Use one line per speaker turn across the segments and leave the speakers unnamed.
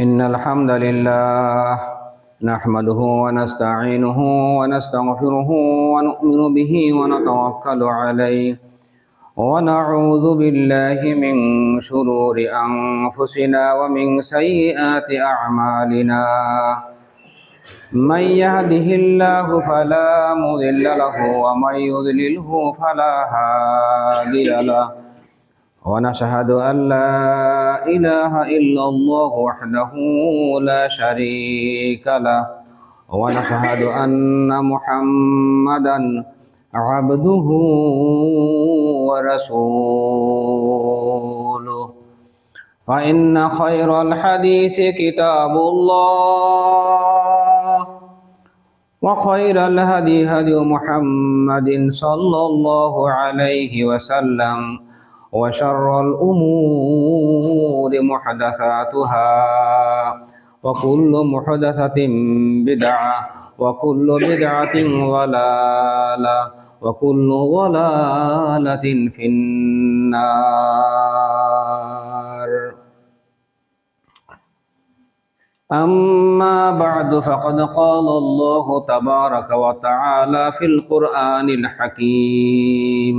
إن الحمد لله نحمده ونستعينه ونستغفره ونؤمن به ونتوكل عليه ونعوذ بالله من شرور أنفسنا ومن سيئات أعمالنا. من يهده الله فلا مضل له ومن يضلله فلا هادي له، ونشهد أن لا إله إلا الله وحده لا شريك له، ونشهد أن محمدا عبده ورسوله. فإن خير الحديث كتاب الله، وخير الهدي هدي محمد صلى الله عليه وسلم، وشر الأمور محدثاتها، وكل محدثة بدعة، وكل بدعة ضلالة، وكل ضلالة في النار. أما بعد فقد قال الله تبارك وتعالى في القرآن الحكيم: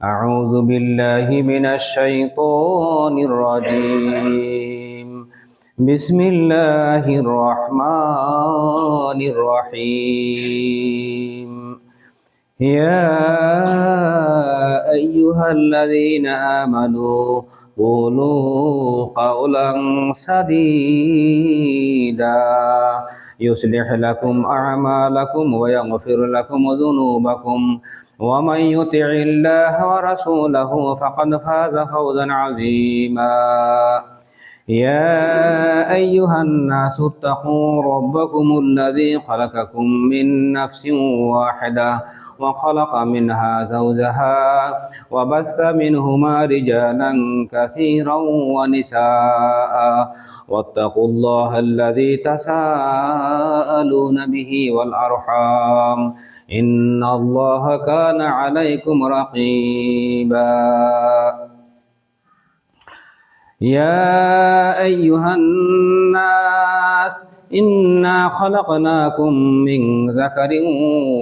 أعوذ بالله من الشيطان الرجيم. بسم الله الرحمن الرحيم. يا أيها الذين آمنوا قولوا قولا سديدا يصلح لكم أعمالكم ويغفر لكم ذنوبكم، ومن يطع الله ورسوله فقد فاز فوزا عظيما. يا أيها الناس اتقوا ربكم الذي خلقكم من نفس واحدة وخلق منها زوجها وبث منهما رجالا كثيرا ونساء، واتقوا الله الذي تساءلون به والأرحام، إن الله كان عليكم رقيبا. يا أيها الناس إنا خلقناكم من ذكر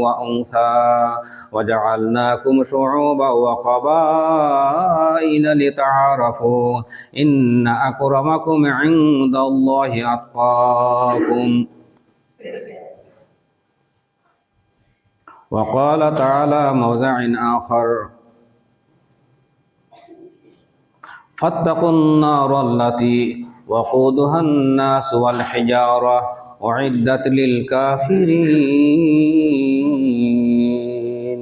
وأنثى وجعلناكم شعوبا وقبائل لتعارفوا، إن أكرمكم عند الله أتقاكم. وقال تعالى موضع آخر: فاتقوا النار التي وقودها الناس والحجارة أعدت للكافرين.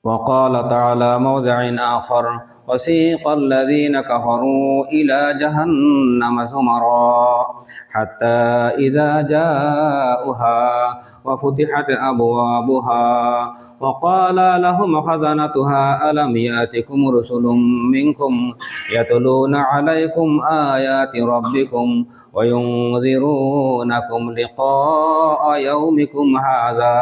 وقال تعالى موضع آخر: وسيق الذين كفروا إلى جهنم زمرا حتى إذا جاءوها وفتحت أبوابها وقال لهم خزنتها ألم يأتكم رسل منكم يتلون عليكم آيات ربكم وينذرونكم لقاء يومكم هذا؟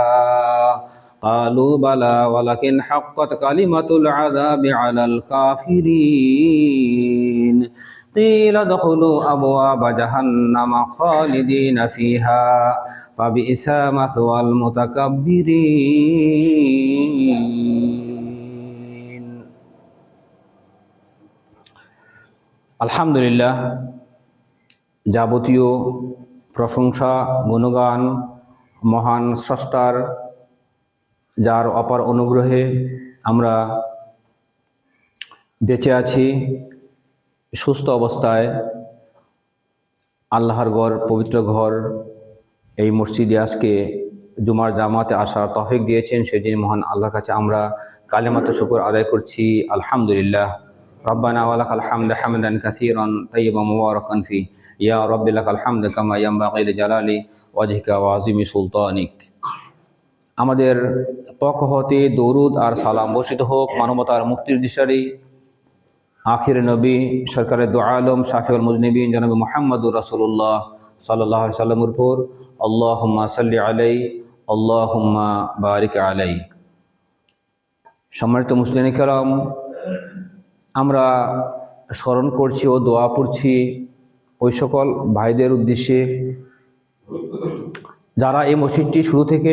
قالوا بلى ولكن حقت كلمة العذاب على الكافرين. قيل ادخلوا أبواب جهنم خالدين فيها فبئس مثوى المتكبرين. আলহামদুলিল্লাহ, যাবতীয় প্রশংসা গুণগান মহান স্রষ্টার, যার অপার অনুগ্রহে আমরা বেঁচে আছি, সুস্থ অবস্থায় আল্লাহর ঘর, পবিত্র ঘর, এই মসজিদে আজকে জুমার জামাতে আসার তৌফিক দিয়েছেন। সেদিন মহান আল্লাহর কাছে আমরা কালেমাত শুকর আদায় করছি। আলহামদুলিল্লাহ। রব্বানা ওয়ালাকাল হামদু হামদান কাসীরান তাইয়্যিবান মুবারাকান ফি, ইয়া রাব্বি লাকাল হামদু কামা ইয়ানবাগি লিজালালি ওয়াজহিকা ওয়া আযীমি সুলতানিক। আমাদের পক্ষ হতে দরুদ আর সালাম বর্ষিত হোক মানবতার মুক্তির দিশারি আখির নবী সরকারে দু আলম শাফিউল মুজনিবিন জনাব মুহাম্মদুর রাসূলুল্লাহ সাল্লাল্লাহু আলাইহি সাল্লামের উপর আল্লাহুম্মা সাল্লি আলাইহি আল্লাহুম্মা বারিক আলাইহি। সম্মানিত মুসলিম কিরাম, আমরা স্মরণ করছি ও দোয়া পড়ছি ওই সকল ভাইদের উদ্দেশ্যে যারা এই মসজিদটি শুরু থেকে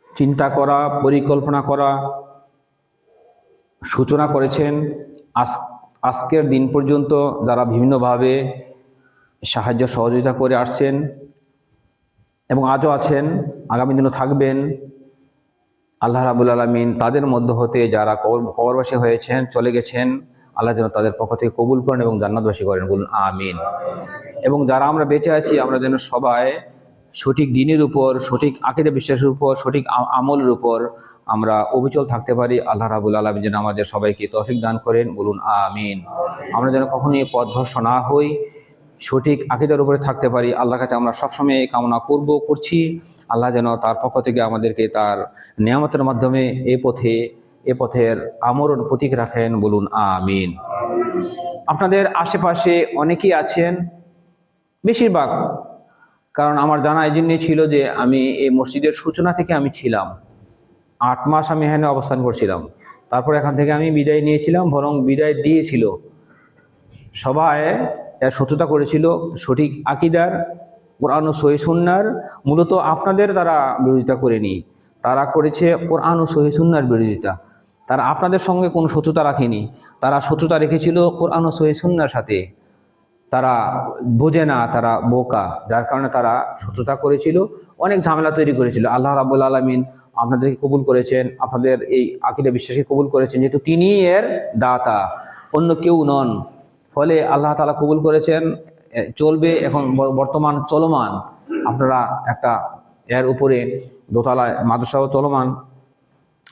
চিন্তা করা, পরিকল্পনা করা, সূচনা করেছেন, আজকের দিন পর্যন্ত যারা বিভিন্নভাবে সাহায্য সহযোগিতা করে আসছেন এবং আজও আছেন, আগামী দিনও থাকবেন, আল্লাহ রাব্বুল আলামিন তাদের মধ্য হতে যারা কবরবাসী হয়েছেন, চলে গেছেন, আল্লাহ যেন তাদের পক্ষ থেকে কবুল করেন এবং জান্নাতবাসী করেন, বলুন আমিন। এবং যারা আমরা বেঁচে আছি, আমরা যেন সবাই সঠিক দ্বীনের উপর, সঠিক আকীদা বিশ্বাসের উপর, সঠিক আমলের উপর আমরা অবিচল থাকতে পারি। আল্লাহ রাব্বুল আলামিন যেন আমাদের সবাইকে তৌফিক দান করেন, বলুন আমিন। আমরা যেন কখনোই পথভ্রষ্ট না হই, সঠিক আকীদার উপরে থাকতে পারি। আল্লাহর কাছে আমরা সবসময় কামনা করছি, আল্লাহ যেন তার পক্ষ থেকে আমাদেরকে তার নিয়ামতের মাধ্যমে এ পথের আমরণ প্রতীক রাখেন, বলুন আমিন। আপনাদের আশেপাশে অনেকেই আছেন, বেশিরভাগ, কারণ আমার জানা এই জন্যই ছিল যে আমি এই মসজিদের সূচনা থেকে আমি ছিলাম 8 মাস আমি এখানে অবস্থান করছিলাম। তারপর এখান থেকে আমি বিদায় নিয়েছিলাম, বরং বিদায় দিয়েছিল। সবাই এর সত্যতা করেছিল সঠিক আকীদার, কোরআন ও সহিহ সুন্নাহর। মূলত আপনাদের তারা বিরোধিতা করেনি, তারা করেছে কোরআন ও সহিহ সুন্নাহর বিরোধিতা। তারা আপনাদের সঙ্গে কোনো শত্রুতা রাখেনি, তারা শত্রুতা রেখেছিল কোরআন ও সহিহ সুন্নাহর সাথে। তারা বোঝে না, তারা বোকা, যার কারণে তারা শত্রুতা করেছিল, অনেক ঝামেলা তৈরি করেছিল। আল্লাহ রাব্বুল আলামিন আপনাদেরকে কবুল করেছেন, আপনাদের এই আকীদা বিশ্বাসকে কবুল করেছেন, যেহেতু তিনি এর দাতা, অন্য কেউ নন। ফলে আল্লাহ তাআলা কবুল করেছেন, চলবে, এখন বর্তমান চলমান। আপনারা একটা এর উপরে দোতলায় মাদ্রাসাও চলমান,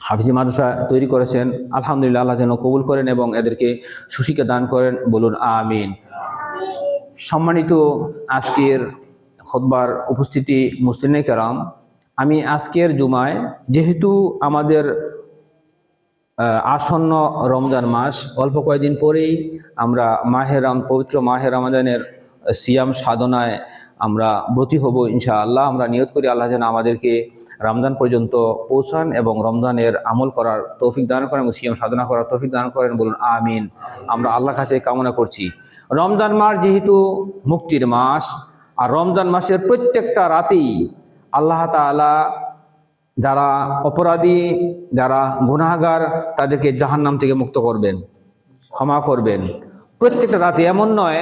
হাফিজি মাদ্রাসা তৈরি করেছেন। আলহামদুলিল্লাহ, আল্লাহ যেন কবুল করেন এবং এদেরকে সুশিক্ষা দান করেন, বলুন আমিন। সম্মানিত আজকের খুতবার উপস্থিতি মুসলিমে কেরাম, আমি আজকের জুমায়, যেহেতু আমাদের আসন্ন রমজান মাস, অল্প কয়েকদিন পরেই আমরা পবিত্র মাহে রমজানের সিয়াম সাধনায় আমরা ব্রতী হব ইনশাআল্লাহ। আমরা নিয়ত করি আল্লাহ যেন আমাদেরকে রমজান পর্যন্ত পৌঁছান এবং রমজানের আমল করার তৌফিক দান করেন এবং সিয়াম সাধনা করার তৌফিক দান করেন, বলুন আমিন। আমরা আল্লাহর কাছে কামনা করছি। রমজান মাস যেহেতু মুক্তির মাস, আর রমজান মাসের প্রত্যেকটা রাতেই আল্লাহ তাআলা যারা অপরাধী, যারা গুনাহগার, তাদেরকে জাহান্নাম থেকে মুক্ত করবেন, ক্ষমা করবেন। প্রত্যেকটা রাতে, এমন নয়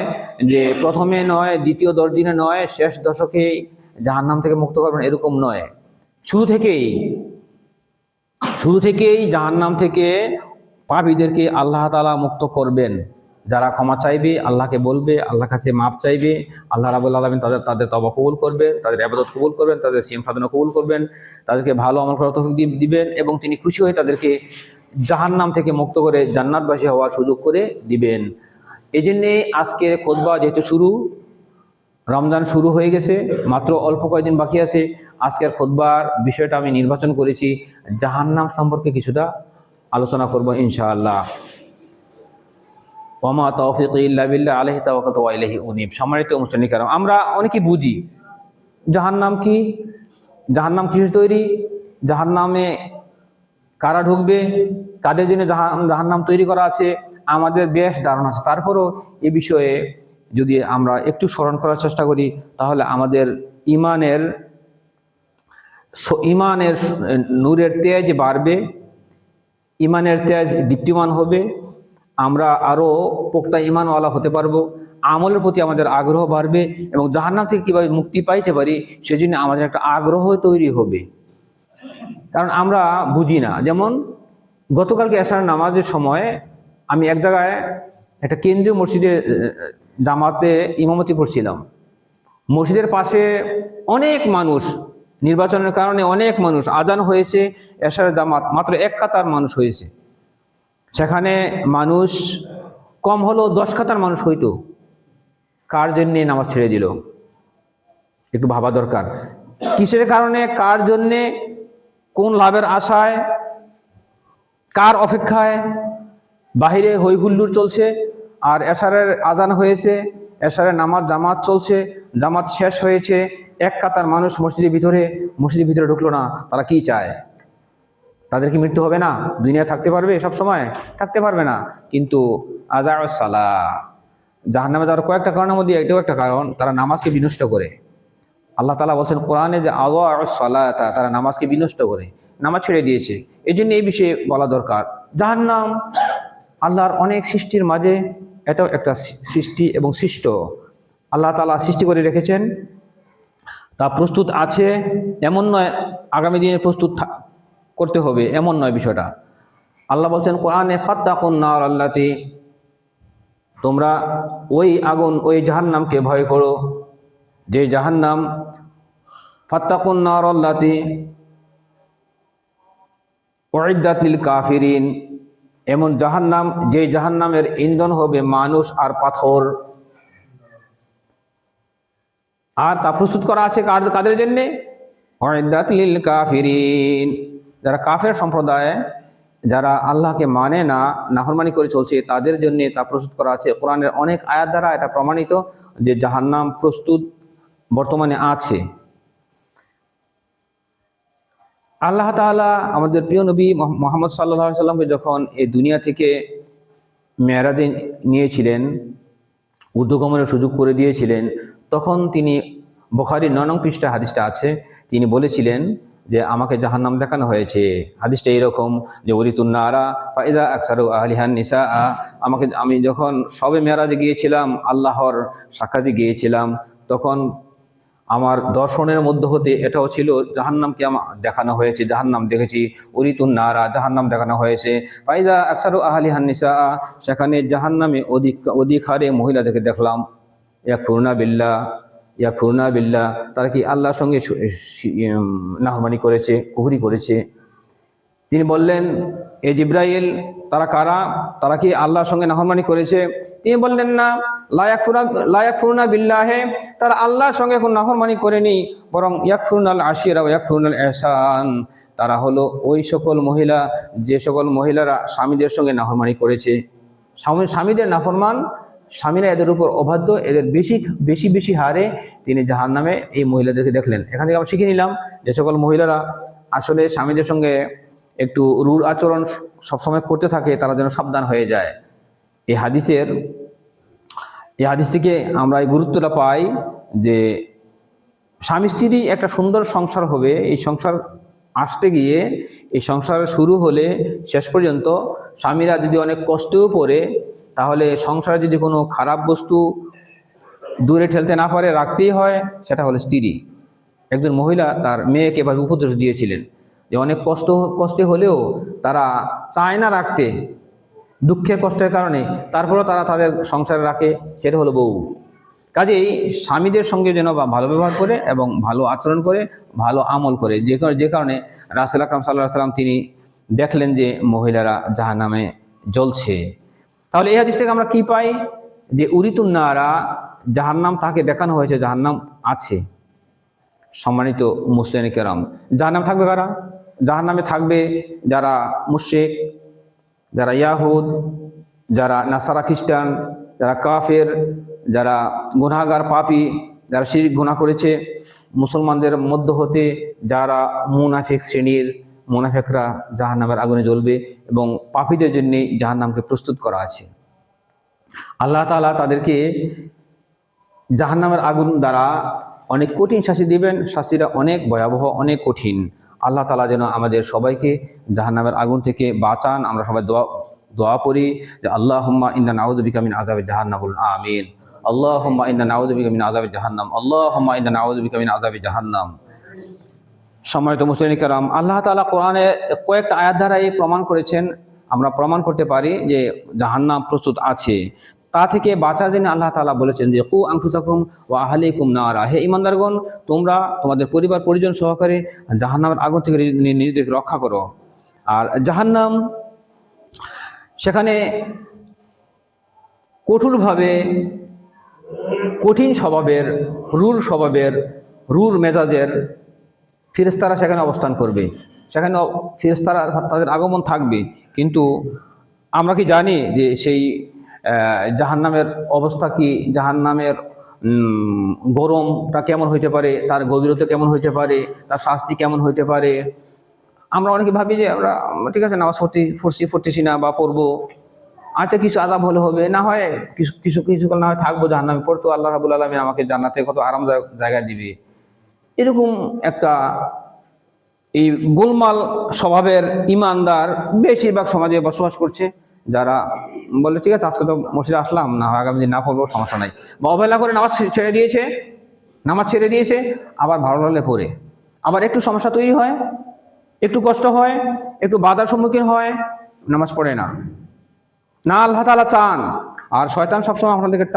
যে প্রথমে নয়, দ্বিতীয় 10 দিনে নয়, শেষ দশকে জাহান্নাম থেকে মুক্ত করবেন, এরকম নয়। শুরু থেকেই জাহান্নাম থেকে পাপীদেরকে আল্লাহ তাআলা মুক্ত করবেন। যারা ক্ষমা চাইবে, আল্লাহকে বলবে, আল্লাহর কাছে মাপ চাইবে, আল্লাহ রাব্বুল আলামিন তাদের তওবা কবুল করবেন, তাদের ইবাদত কবুল করবেন, তাদের সিয়াম সাধনা কবুল করবেন, তাদেরকে ভালো আমল করার তৌফিক দিবেন এবং তিনি খুশি হয়ে তাদেরকে জাহান্নাম থেকে মুক্ত করে জান্নাতবাসী হওয়ার সুযোগ করে দিবেন। এই জন্যে আজকে খুতবা, যেহেতু রমজান শুরু হয়ে গেছে, মাত্র অল্প কয়েকদিন বাকি আছে, আজকের খুতবার বিষয়টা আমি নির্বাচন করেছি জাহান্নাম সম্পর্কে কিছুটা আলোচনা করব ইনশাআল্লাহ। ওয়া মা তাওফীকি ইল্লা বিল্লাহ, আলাইহি তাওয়াক্কালতু ওয়া ইলাইহি উনীব। সম্মানিত মুসলিম কারাম, আমরা অনেকেই বুঝি জাহান্নাম কি, জাহান্নাম কিসের তৈরি, জাহান্নামে কারা ঢুকবে, কাদের জন্য জাহান্নাম তৈরি করা আছে, আমাদের বেশ ধারণা আছে। তারপরও এ বিষয়ে যদি আমরা একটু স্মরণ করার চেষ্টা করি, তাহলে আমাদের ইমানের নূরের তেজ বাড়বে, ইমানের তেজ দীপ্তিমান হবে, আমরা আরও পোক্তা ইমানওয়ালা হতে পারবো, আমলের প্রতি আমাদের আগ্রহ বাড়বে এবং জাহান্নাম থেকে কীভাবে মুক্তি পাইতে পারি সেজন্য আমাদের একটা আগ্রহ তৈরি হবে। কারণ আমরা বুঝি না। যেমন গতকালকে এশার নামাজের সময় আমি এক জায়গায় একটা কেন্দ্রীয় মসজিদে জামাতে ইমামতি করছিলাম। মসজিদের পাশে অনেক মানুষ, নির্বাচনের কারণে অনেক মানুষ, আজান হয়েছে, এশারের জামাত মাত্র 1 কাতার মানুষ হয়েছে। সেখানে মানুষ কম হলেও 10 কাতার মানুষ হইতো। কার জন্যে নামাজ ছেড়ে দিল, একটু ভাবা দরকার। কিসের কারণে, কার জন্যে, কোন লাভের আশায়, কার অপেক্ষায়? বাহিরে হই হুল্লোড় চলছে, আর এশারের আজান হয়েছে, এশারের নামাজ জামাত চলছে, জামাত শেষ হয়েছে, 1 কাতার মানুষ মসজিদের ভিতরে ঢুকলো না। তারা কি চায়? তাদের কি মৃত্যু হবে না? দুনিয়া থাকতে পারবে? সব সময় থাকতে পারবে না। কিন্তু আযাউস সালাহ, জাহান্নামে যাওয়ার কয়েকটা কারণের মধ্যে এটাও একটা কারণ, তারা নামাজকে বিনষ্ট করে। আল্লাহ তাআলা বলছেন কোরআনে যে আযাউস সালাতা, তারা নামাজকে বিনষ্ট করে, নামাজ ছেড়ে দিয়েছে। এই জন্য এই বিষয়ে বলা দরকার। জাহান্নাম আল্লাহর অনেক সৃষ্টির মাঝে এটাও একটা সৃষ্টি এবং সৃষ্ট। আল্লাহ তাআলা সৃষ্টি করে রেখেছেন, তা প্রস্তুত আছে এমন নয়, আগামী দিনে প্রস্তুত করতে হবে এমন নয় বিষয়টা। আল্লাহ বলছেন কোরআনে ফাত্তাকুন নার আল্লাতি, তোমরা ওই আগুন, ওই জাহান্নামকে ভয় করো, যে জাহান্নাম, ফাত্তাকুন নার আল্লাতি উইদ্দাত লিল কাফিরিন, এমন জাহান্নাম যে জাহান্নামের ইন্ধন হবে মানুষ আর পাথর। আর তা প্রস্তুত করা আছে কাদের জন্যে? উইদ্দাত লিল কাফিরিন, যারা কাফের সম্প্রদায়, যারা আল্লাহকে মানে না, নাফরমানি করে চলছে, তাদের জন্য তা প্রস্তুত করা আছে। কোরআনের অনেক আয়াত দ্বারা এটা প্রমাণিত যে জাহান্নাম প্রস্তুত বর্তমানে আছে। আল্লাহ তাআলা আমাদের প্রিয় নবী মুহাম্মদ সাল্লাল্লাহু আলাইহি সাল্লামকে যখন এই দুনিয়া থেকে মেরাজে নিয়েছিলেন, ঊর্ধ্বগমনের সুযোগ করে দিয়েছিলেন, তখন তিনি, বুখারীর 9 নং পৃষ্ঠা হাদিসটা আছে, তিনি বলেছিলেন যে আমাকে জাহান্নাম দেখানো হয়েছে। হাদিসটা এরকম যে উরিতুন নারা ফাইদা আকসারু আহলিহান নিসা, আমি যখন সবে মেরাজে গিয়েছিলাম, আল্লাহর সাক্ষাতে গিয়েছিলাম, তখন আমার দর্শনের মধ্য হতে এটাও ছিল জাহান্নামকে আমার দেখানো হয়েছে, জাহান্নাম দেখেছি। উরিতুন নারা, জাহান্নাম দেখানো হয়েছে। ফাইদা আকসারু আহলিহান নিসা, সেখানে জাহান্নামে অধিক হারে মহিলাদেরকে দেখলাম। ইয়াকফুরুনা বিল্লাহ, তারা কি আল্লাহর সঙ্গে নাফরমানি করেছে, কুফরি করেছে। তিনি বললেন, এ জিব্রাইল, তারা কারা? তারা কি আল্লাহর সঙ্গে নাফরমানি করেছে? তিনি বললেন না, লা ইয়াকফুরুনা বিল্লাহে, তারা আল্লাহর সঙ্গে এখন নাফরমানি করেনি, বরং ইয়াকফুরুনাল আশিরা ওয়া ইয়াকফুরুনাল ইহসান, তারা হলো ওই সকল মহিলা, যে সকল মহিলারা স্বামীদের সঙ্গে নাফরমানি করেছে। স্বামীদের নাফরমান, স্বামীরা এদের উপর অবাধ্য, এদের বেশি বেশি হারে তিনি জাহান্নামে এই মহিলাদেরকে দেখলেন। এখান থেকে আমরা শিখে নিলাম যে সকল মহিলারা আসলে স্বামীদের সঙ্গে একটু রূঢ় আচরণ সবসময় করতে থাকে, তারা যেন সাবধান হয়ে যায়। এই হাদিস থেকে আমরা এই গুরুত্বটা পাই যে স্বামী স্ত্রী একটা সুন্দর সংসার হবে। এই সংসার আসতে গিয়ে, এই সংসার শুরু হলে শেষ পর্যন্ত স্বামীরা যদি অনেক কষ্টেও পড়ে, তাহলে সংসারে যদি কোনো খারাপ বস্তু দূরে ঠেলতে না পারে, রাখতেই হয়, সেটা হলো স্ত্রী। একজন মহিলা তার মেয়েকে এভাবে উপদেশ দিয়েছিলেন যে অনেক কষ্টে হলেও তারা চায় না রাখতে, দুঃখের কষ্টের কারণে, তারপরেও তারা তাদের সংসারে রাখে, সেটা হলো বউ। কাজেই স্বামীদের সঙ্গে যেন ভালো ব্যবহার করে এবং ভালো আচরণ করে, ভালো আমল করে, যে কারণে রাসূল আকরাম সাল্লাল্লাহু আলাইহি ওয়াসাল্লাম তিনি দেখলেন যে মহিলারা জাহান্নামে জ্বলছে। তাহলে এই হাদিস থেকে আমরা কি পাই? যে উরিতুন নারা, জাহান্নাম তাকে দেখানো হয়েছে, জাহান্নাম আছে। সম্মানিত মুসলিম কেরাম, জাহান্নাম থাকবে কারা? জাহান্নামে থাকবে যারা মুশরিক, যারা ইয়াহুদ, যারা নাসারা খ্রিস্টান, যারা কাফের, যারা গুনাহগার পাপী, যারা শিরক গুনাহ করেছে। মুসলমানদের মধ্য হতে যারা মুনাফিক শ্রেণীর, মুনাফিকরা জাহান্নামের আগুনে জ্বলবে এবং পাপীদের জন্য জাহান্নামকে প্রস্তুত করা আছে। আল্লাহ তাআলা তাদেরকে জাহান্নামের আগুন দ্বারা অনেক কঠিন শাস্তি দিবেন, শাস্তিটা অনেক ভয়াবহ, অনেক কঠিন। আল্লাহ তাআলা যেন আমাদের সবাইকে জাহান্নামের আগুন থেকে বাঁচান। আমরা সবাই দোয়া করি যে আল্লাহুম্মা ইন্না নাউযু বিকা মিন আযাবি জাহান্নাম, আমিন। আল্লাহুম্মা ইন্না নাউযু বিকা মিন আযাবি জাহান্নাম, আল্লাহুম্মা ইন্না নাউযু বিকা মিন আযাবি জাহান্নাম। সম্মানিত মুসলিম কিরাম, আল্লাহ তাআলা কোরআনে কয়েকটা আয়াত দ্বারা এই প্রমাণ করেছেন, আমরা প্রমাণ করতে পারি যে জাহান্নাম প্রস্তুত আছে। তা থেকে বাঁচার জন্য আল্লাহ তাআলা বলেছেন যে কু আনফুসাকুম ওয়া আহলিকুম নারা, হে ঈমানদারগণ, তোমরা তোমাদের পরিবার পরিজন সহকারে জাহান্নামের আগুন থেকে নিজেদেরকে রক্ষা করো। আর জাহান্নাম, সেখানে কঠোরভাবে, কঠিন স্বভাবের, রূঢ় মেজাজের ফেরেশতারা সেখানে অবস্থান করবে। সেখানে ফেরেশতারা, তাদের আগমন থাকবে। কিন্তু আমরা কি জানি যে সেই জাহান্নামের অবস্থা কি? জাহান্নামের গরমটা কেমন হইতে পারে, তার গভীরতা কেমন হইতে পারে, তার শাস্তি কেমন হইতে পারে? আমরা অনেকে ভাবি যে আমরা ঠিক আছে নামাজ পড়তেছি না বা পড়বো, আচ্ছা কিছু আযাব হলে হবে, না হয় কিছুকাল না হয় থাকবো জাহান্নামে, পড়তো আল্লাহ রাব্বুল আলামিন আমাকে জান্নাতে কত আরামদায়ক জায়গা দিবে। এরকম একটা এই গোলমাল স্বভাবের ইমানদার বেশিরভাগ সমাজে বসবাস করছে, যারা বলে ঠিক আছে আজকে তো মসজিদে আসলাম, না হয় আগামী দিন না পড়বো, সমস্যা নাই, বা অবহেলা করে নামাজ ছেড়ে দিয়েছে, আবার ভালো লাগলে পড়ে, আবার একটু সমস্যা তৈরি হয়, একটু কষ্ট হয়, একটু বাধার সম্মুখীন হয়, নামাজ পড়ে না। না আল্লাহ তাআলা চান, আর শয়তান সবসময় আপনাদেরকে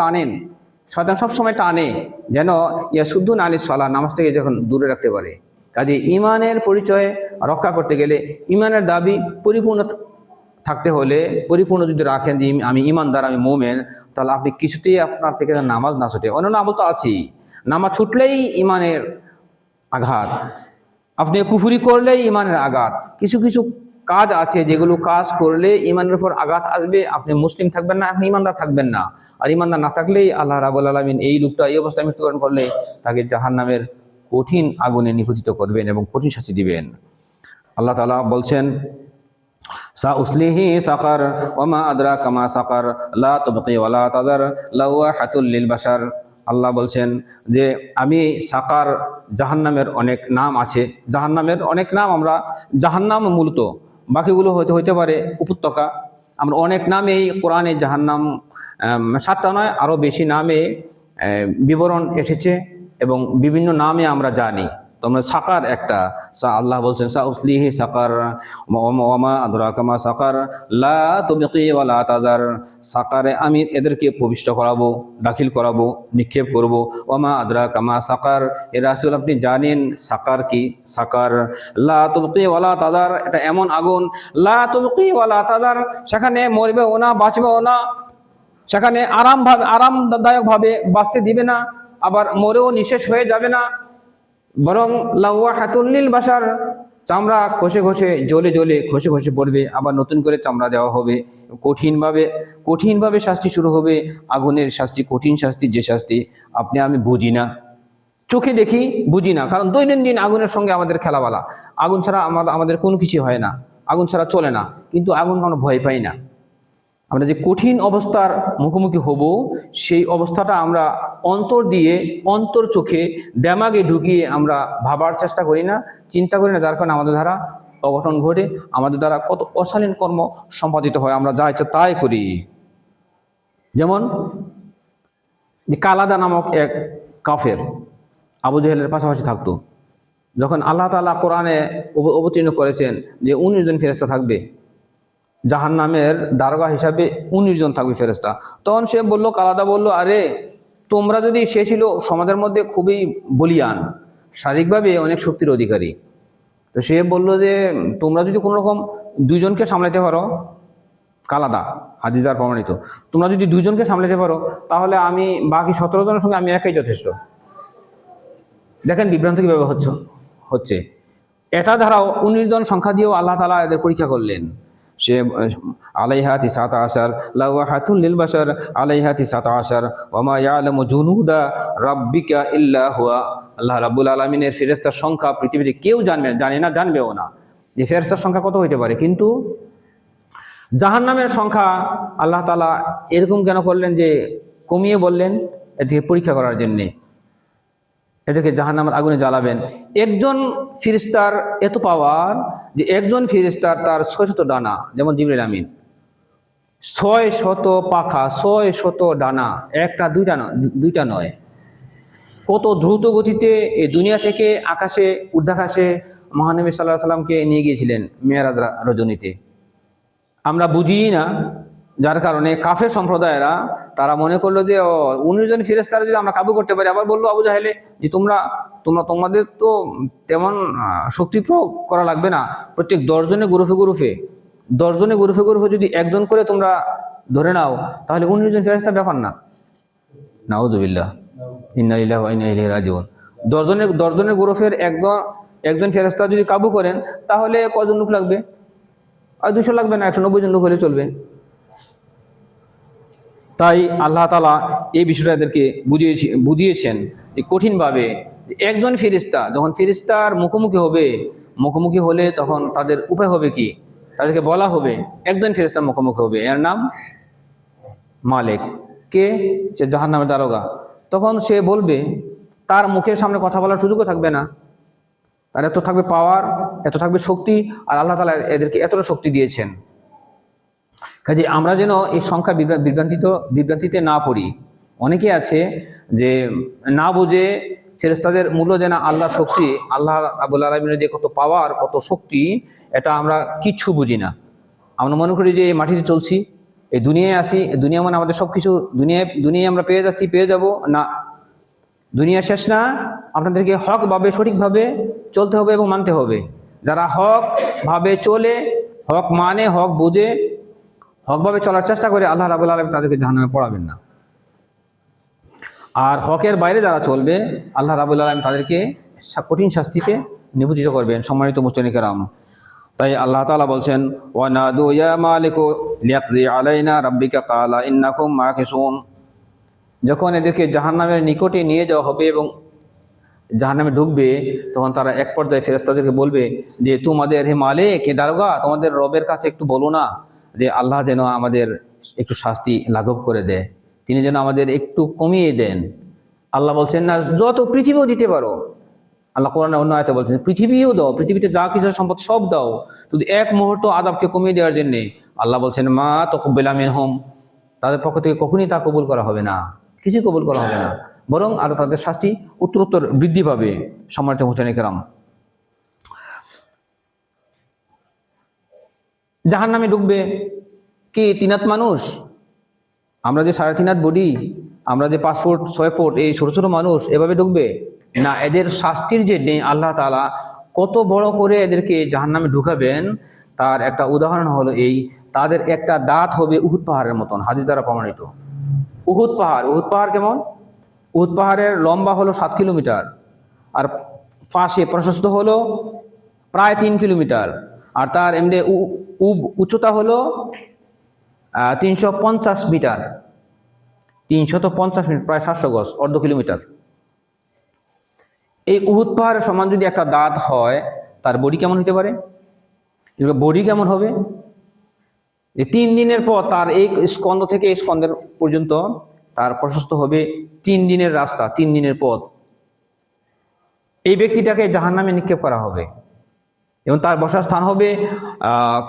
শয়তান সবসময় টানে যেন ইয়াসুদ্দুন আনিস সালাহ, নামাজ থেকে যখন দূরে রাখতে পারে। কাজে ইমানের পরিচয় রক্ষা করতে গেলে, ইমানের দাবি পরিপূর্ণ থাকতে হলে, পরিপূর্ণ যদি রাখেন যে আমি ইমানদার, আমি মুমিন, তাহলে আপনি কিছুতেই আপনার থেকে নামাজ না ছুটে, অন্য আমল তো আছেই, নামাজ ছুটলেই ইমানের আঘাত, আপনি কুফরি করলেই ইমানের আঘাত, কিছু কিছু কাজ আছে যেগুলো কাজ করলে ইমানের উপর আঘাত আসবে, আপনি মুসলিম থাকবেন না, আপনি ইমানদার থাকবেন না। আর ইমানদার না থাকলেই আল্লাহ রাব্বুল আলামিন এই লোকটা এই অবস্থায় মৃত্যুবরণ করলে তাকে জাহান্নামের কঠিন আগুনে নিপতিত করবেন এবং কঠিন শাস্তি দিবেন। আল্লাহ তাআলা বলছেন, সাউসলিহি সাকার ওমা আদরাকা মা সাকার লা তুবকি ওয়ালা তাদার লাওয়াহাতুল লিল বাশার। আল্লাহ বলছেন যে আমি সাকার, জাহান্নামের অনেক নাম আছে, জাহান্নামের অনেক নাম, আমরা জাহান্নাম মূলত, বাকিগুলো হইতে পারে উপত্যকা, আমরা অনেক নামেই কোরআনে জাহান্নাম 7টা নয় আরো বেশি নামে বিবরণ এসেছে এবং বিভিন্ন নামে আমরা জানি। তোমরা সাকার একটা, আল্লাহ বলছেন সাউসলিহি সাকার ওমা আদরাকা মা সাকার লা তুবকি ওয়ালা তাদার। সাকারে আমি এদেরকে প্রবিষ্ট করাবো, দাখিল করাবো, নিক্ষেপ করব। ওমা আদরাকা মা সাকার, এ রাসূল আপনি জানেন সাকার কি? সাকার লা তুবকি ওয়ালা তাদার, এটা এমন আগুন, লা তুবকি ওয়ালা তাদার, সেখানে মরবেও না বাঁচবেও না, সেখানে আরামদায়ক ভাবে বাঁচতে দিবে না, আবার মরেও নিঃশেষ হয়ে যাবে না, বরং লাওয়াহাতুল লিল বাশার, চামড়া জ্বলে খসে পড়বে, আবার নতুন করে চামড়া দেওয়া হবে, কঠিনভাবে শাস্তি শুরু হবে, আগুনের শাস্তি, কঠিন শাস্তি, যে শাস্তি আপনি আমি বুঝি না, চোখে দেখি বুঝি না, কারণ দৈনন্দিন আগুনের সঙ্গে আমাদের খেলাবালা, আগুন ছাড়া আমাদের কোনো কিছু হয় না, আগুন ছাড়া চলে না, কিন্তু আগুন আমরা ভয় পাই না। আমরা যে কঠিন অবস্থার মুখোমুখি হব, সেই অবস্থাটা আমরা অন্তর চোখে দেমাগে ঢুকিয়ে আমরা ভাবার চেষ্টা করি না, চিন্তা করি না, যার কারণে আমাদের দ্বারা অঘটন ঘটে, আমাদের দ্বারা কত অশালীন কর্ম সম্পাদিত হয়, আমরা যা ইচ্ছা তাই করি। যেমন যে কালাদা নামক এক কাফের আবু জেহেলের পাশাপাশি থাকতো, যখন আল্লাহ তাআলা কোরআনে অবতীর্ণ করেছেন যে 19 জন ফেরেশতা থাকবে, জাহান্নামের দারোগা হিসাবে 19 জন থাকবে ফেরেশতা, তখন সে বলল, কালাদা বলল, আরে তোমরা যদি, সে ছিল সমাজের মধ্যে খুবই বলিয়ান, শারীরিকভাবে অনেক শক্তির অধিকারী, তো সে বলল যে তোমরা যদি কোনো রকম 2 জনকে সামলাতে পারো, কালাদা হাদিজার প্রমাণিত, তোমরা যদি 2 জনকে সামলাতে পারো, তাহলে আমি বাকি 17 জনের সঙ্গে আমি একাই যথেষ্ট। দেখেন বিভ্রান্ত কিভাবে হচ্ছে। এটা ধারাও 19 জন সংখ্যা দিয়েও আল্লাহ তাআলা এদের পরীক্ষা করলেন। সে আলাইহা 19 লাওয়াহাতুল লিল বাশার আলাইহা 19 ওমা ইয়ালামু জুনুদা রাব্বিকা ইল্লা হুয়া। আল্লাহ রাব্বুল আলামিনের ফেরেশতার সংখ্যা পৃথিবীতে কেউ জানে না, জানবেও না যে ফেরেশতার সংখ্যা কত হইতে পারে। কিন্তু জাহান্নামের সংখ্যা আল্লাহ তাআলা এরকম কেন করলেন যে কমিয়ে বললেন? এদিকে পরীক্ষা করার জন্যে, এদেরকে জাহান্নামের আগুনে জ্বালাবেন। একজন ফেরেশতার এত পাওয়ার যে একজন ফেরেশতার তার 600 ডানা, যেমন জিবরাইল আমিন, 600 পাখা, 600 ডানা, একটা দুইটা নয়। কত দ্রুত গতিতে এই দুনিয়া থেকে আকাশে, ঊর্ধ্বাকাশে মহানবী সাল্লাল্লাহু আলাইহি সাল্লামকে নিয়ে গিয়েছিলেন মেরাজ রজনীতে, আমরা বুঝি না। যার কারণে কাফের সম্প্রদায়েরা তারা মনে করলো যে 19 জন ফেরেশতারা যদি আমরা কাবু করতে পারি, আবার বললো আবু জাহেলে যে তোমাদের তো তেমন শক্তি প্রয়োগ করা লাগবে না, প্রত্যেক 10 জনে গ্রুপে যদি একজন করে তোমরা ধরে নাও, তাহলে 19 জন ফেরেশতার ব্যাপার না। নাউযুবিল্লাহ, ইন্না লিল্লাহি ওয়া ইন্না ইলাইহি রাজিউন। 10 জনের গ্রুপের একজন ফেরেশতা যদি কাবু করেন, তাহলে কজন লোক লাগবে? আর 200 লাগবে না, 190 জন লোক হলে চলবে। তাই আল্লাহ তাআলা এই বিষয়টা এদেরকে বুঝিয়েছেন কঠিনভাবে। একজন ফেরেশতা যখন ফেরেশতার মুখোমুখি হলে তখন তাদের উপায় হবে কি? তাদেরকে বলা হবে, একজন ফেরেশতার মুখোমুখি হবে, এর নাম মালিক কে? সে জাহান্নামের দারোগা। তখন সে বলবে, তার মুখের সামনে কথা বলার সুযোগও থাকবে না। তার এত থাকবে পাওয়ার, এত থাকবে শক্তি, আর আল্লাহ তাআলা এদেরকে এতটা শক্তি দিয়েছেন। কাজে আমরা যেন এই সংখ্যা বিভ্রান্তিতে না পড়ি। অনেকে আছে যে না বুঝে ফেরেশতাদের মূল্য যেন আল্লাহর শক্তি, আল্লাহ রাব্বুল আলামিনের যে কত পাওয়ার, কত শক্তি, এটা আমরা কিচ্ছু বুঝি না। আমরা মনে করি যে এই মাটিতে চলছি, এই দুনিয়ায় আসি, দুনিয়া মানে আমাদের সব কিছু, দুনিয়ায় আমরা পেয়ে যাচ্ছি, পেয়ে যাব না। দুনিয়া শেষ না। আপনাদেরকে হকভাবে, সঠিকভাবে চলতে হবে এবং মানতে হবে। যারা হকভাবে চলে, হক মানে, হক বুঝে, হকভাবে চলার চেষ্টা করে, আল্লাহ রাব্বুল আলামিন তাদেরকে জাহান্নামে পড়াবেন না। আর হকের বাইরে যারা চলবে, আল্লাহ রাব্বুল আলামিন তাদেরকে কঠিন শাস্তিতে নিয়োজিত করবেন। সম্মানিত মুসলিম কেরাম, তাই আল্লাহ তাআলা বলছেন, ওয়ানাদু ইয়া মালিকু লিয়াকযি আলাইনা রাব্বিকা ক্বালা ইন্নাকুম মাকিসুন। যখন এদেরকে জাহান্নামের নিকটে নিয়ে যাওয়া হবে এবং জাহান্নামে ঢুকবে, তখন তারা এক পর্যায়ে ফেরেশতাদেরকে বলবে যে, তোমাদের হে মালিক, হে দারোগা, তোমাদের রবের কাছে একটু বলো না যে আল্লাহ যেন আমাদের একটু শাস্তি লাঘব করে দেয়, তিনি যেন আমাদের একটু কমিয়ে দেন। আল্লাহ বলছেন, না, যত পৃথিবীও দিতে পারো। আল্লাহ কোরআনে অন্য আয়াতে বলছেন, পৃথিবীও দাও, পৃথিবীতে যা কিছু সম্পদ সব দাও, শুধু এক মুহূর্ত আযাবকে কমিয়ে দেওয়ার জন্য। আল্লাহ বলছেন, মা তাকুব্বালা মিনহুম, তাদের পক্ষ থেকে কখনই তা কবুল করা হবে না, কিছুই কবুল করা হবে না, বরং আরো তাদের শাস্তি উত্তরোত্তর বৃদ্ধি পাবে। সম্মানিত মুসলিম কেরাম, জাহান্নামে ঢুকবে কি 3 হাত মানুষ? আমরা যে 3.5 হাত বডি, আমরা যে 5 ফুট 6 ফুট, এই ছোট ছোট মানুষ এভাবে ঢুকবে না। এদের শাস্তির যে নেই, আল্লাহ তাআলা কত বড় করে এদেরকে জাহান্নামে ঢুকাবেন, তার একটা উদাহরণ হলো এই, তাদের একটা দাঁত হবে উহুদ পাহাড়ের মতন, হাদিস দ্বারা প্রমাণিত। উহুদ পাহাড় কেমন? উহুদ পাহাড়ের লম্বা হলো 7 কিলোমিটার, আর পাশে প্রশস্ত হলো প্রায় 3 কিলোমিটার, আর তার এমনি উচ্চতা হলো 350 মিটার, 350 মিটার, প্রায় 700 গজ, অর্ধ কিলোমিটার। এই উহুদ পাহাড়ের সমান যদি একটা দাঁত হয়, তার বডি কেমন হতে পারে? বডি কেমন হবে? 3 দিনের পর তার এই স্কন্ধ থেকে এই স্কন্ধের পর্যন্ত তার প্রশস্ত হবে 3 দিনের রাস্তা, 3 দিনের পথ। এই ব্যক্তিটাকে জাহান্নামে নিক্ষেপ করা হবে এবং তার বসার স্থান হবে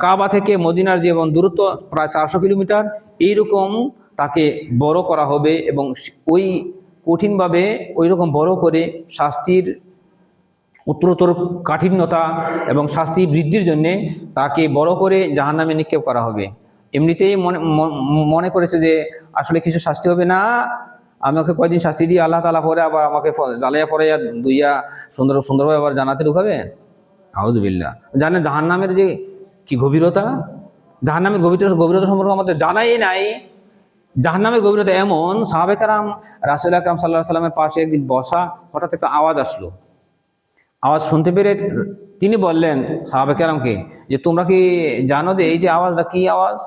কাবা থেকে মদিনার যেমন দূরত্ব প্রায় 400 কিলোমিটার, এইরকম তাকে বড় করা হবে এবং ওই কঠিনভাবে ওই রকম বড় করে শাস্তির উত্তরোত্তর কাঠিন্যতা এবং শাস্তি বৃদ্ধির জন্যে তাকে বড় করে জাহান্নামে নিক্ষেপ করা হবে। এমনিতেই মনে করেছে যে আসলে কিছু শাস্তি হবে না, আমাকে কয়দিন শাস্তি দিয়ে আল্লাহ তাআলা পরে আবার আমাকে জ্বালাইয়া পড়াইয়া দুইয়া সুন্দরভাবে আবার জান্নাতে ঢুকাবে। আউযুবিল্লাহ। জানেন জাহান্নামের যে কি গভীরতা? জাহান্নামের গভীরতা সম্পর্কে আমাদের জানাই নাই। জাহান্নামের গভীরতা এমন, সাহাবে কেরাম রাসূল আকরাম সাল্লাল্লাহু আলাইহি ওয়াসাল্লামের পাশে একদিন বসা, হঠাৎ একটা আওয়াজ আসলো। আওয়াজ শুনতে পেরে তিনি বললেন সাহাবে কেরামকে যে, তোমরা কি জানো যে এই যে আওয়াজটা কি আওয়াজ?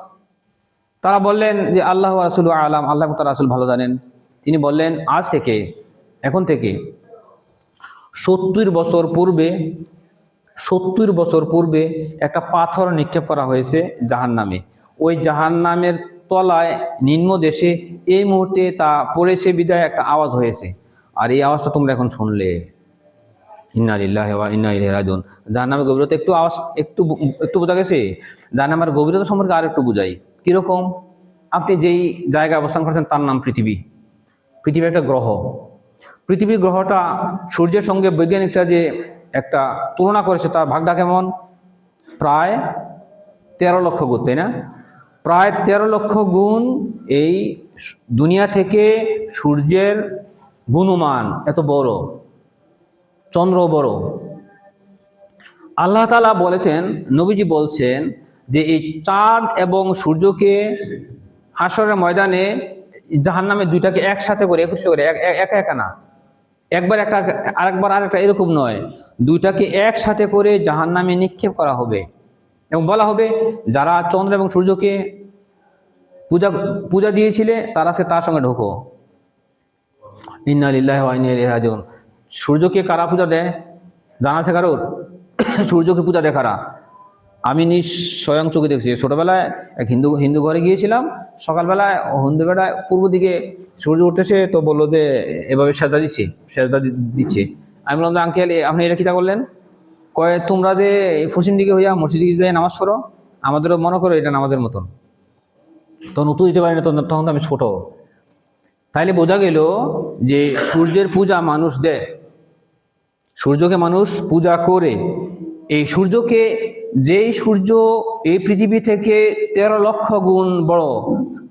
তারা বললেন যে, আল্লাহ ওয়া রাসূলু আলাম, আল্লাহ তাআলা রাসূল ভালো জানেন। তিনি বললেন, এখন থেকে 70 বছর পূর্বে একটা পাথর নিক্ষেপ করা হয়েছে জাহান্নামে। ওই জাহান্নামের তলায় নিম্ন দেশে এই মুহূর্তে তা পড়েছে বিদায় একটা আওয়াজ হয়েছে, আর এই আওয়াজটা তোমরা এখন শুনলে। ইন্না লিল্লাহি ওয়া ইন্না ইলাইহি রাজিউন। জাহান্নামের গভীরতা একটু বোঝা গেছে? জাহান্নামের গভীরতা সম্পর্কে আর একটু বুঝাই। কিরকম? আপনি যেই জায়গায় অবস্থান করছেন তার নাম পৃথিবী। পৃথিবী একটা গ্রহ। পৃথিবী গ্রহটা সূর্যের সঙ্গে বৈজ্ঞানিকরা যে একটা তুলনা করেছে, তার ভাগটা কেমন? প্রায় 13 লক্ষ গুণ, তাই না? প্রায় 13 লক্ষ গুণ এই দুনিয়া থেকে সূর্যের গুণমান এত বড়, চন্দ্র বড়। আল্লাহ তাআলা বলেছেন, নবীজি বলছেন যে এই চাঁদ এবং সূর্যকে হাসরের ময়দানে জাহান্নামে দুইটাকে একসাথে করে, একত্রিত করে, একা না, একবার একটা আরেকবার আরেকটা, এরকম নয়, দুইটাকে একসাথে করে জাহান্নামে নিক্ষেপ করা হবে এবং বলা হবে, যারা চন্দ্র এবং সূর্যকে পূজা দিয়েছিলে তারা তার সঙ্গে ঢোকো। ইন্না লিল্লাহি ওয়া ইন্না ইলাইহি রাজিউন। সূর্যকে কারা পূজা দেয় জানা আছে কারোর? সূর্যকে পূজা দেয় কারা? আমি স্বয়ং চোখে দেখছি। ছোটবেলায় এক হিন্দু ঘরে গিয়েছিলাম, সকালবেলায় হিন্দুবেলায় পূর্ব দিকে সূর্য উঠতেছে, তো বললো যে এভাবে সেজদা দিচ্ছে। আমি বললাম, আঙ্কেল আপনি এটা কিতা করলেন? কয়, তোমরা যে পশ্চিম দিকে হইয়া মসজিদ দিকে যাই নামাজ পড়ো, আমাদেরও মনে করো এটা নামাজের মতন। তখন উত্তর দিতে পারি না, তখন তো আমি ছোট। তাইলে বোঝা গেল যে সূর্যের পূজা মানুষ দেয়, সূর্যকে মানুষ পূজা করে। এই সূর্যকে, যেই সূর্য এই পৃথিবী থেকে 13 লক্ষ গুণ বড়,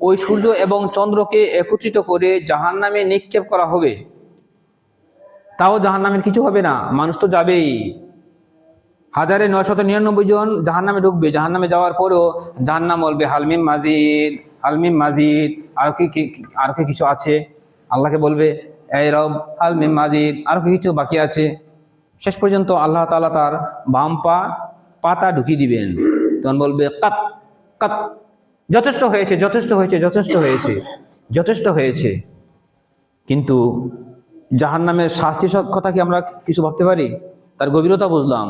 ওই সূর্য এবং চন্দ্রকে একত্রিত করে জাহান্নামে নিক্ষেপ করা হবে। তাও জাহান্নামের কিছু হবে না, মানুষ তো যাবেই। 1999 জন জাহান্নামে ঢুকবে। জাহান্নামে যাওয়ার পরেও জাহান্নাম বলবে হালমিম মাজিদ, হালমিম মাজিদ, আর কি কিছু আছে। আল্লাহকে বলবে, এই রব হালমিম মাজিদ, আর কি কিছু বাকি আছে। শেষ পর্যন্ত আল্লাহ তাআলা তার বাম পাতা ঢুকিয়ে দিবেন। তখন বলবে কাত কাত, যথেষ্ট হয়েছে, যথেষ্ট হয়েছে, যথেষ্ট হয়েছে, যথেষ্ট হয়েছে। কিন্তু জাহান্নামের শাস্তির কথা কি আমরা কিছু ভাবতে পারি? তার গভীরতা বুঝলাম।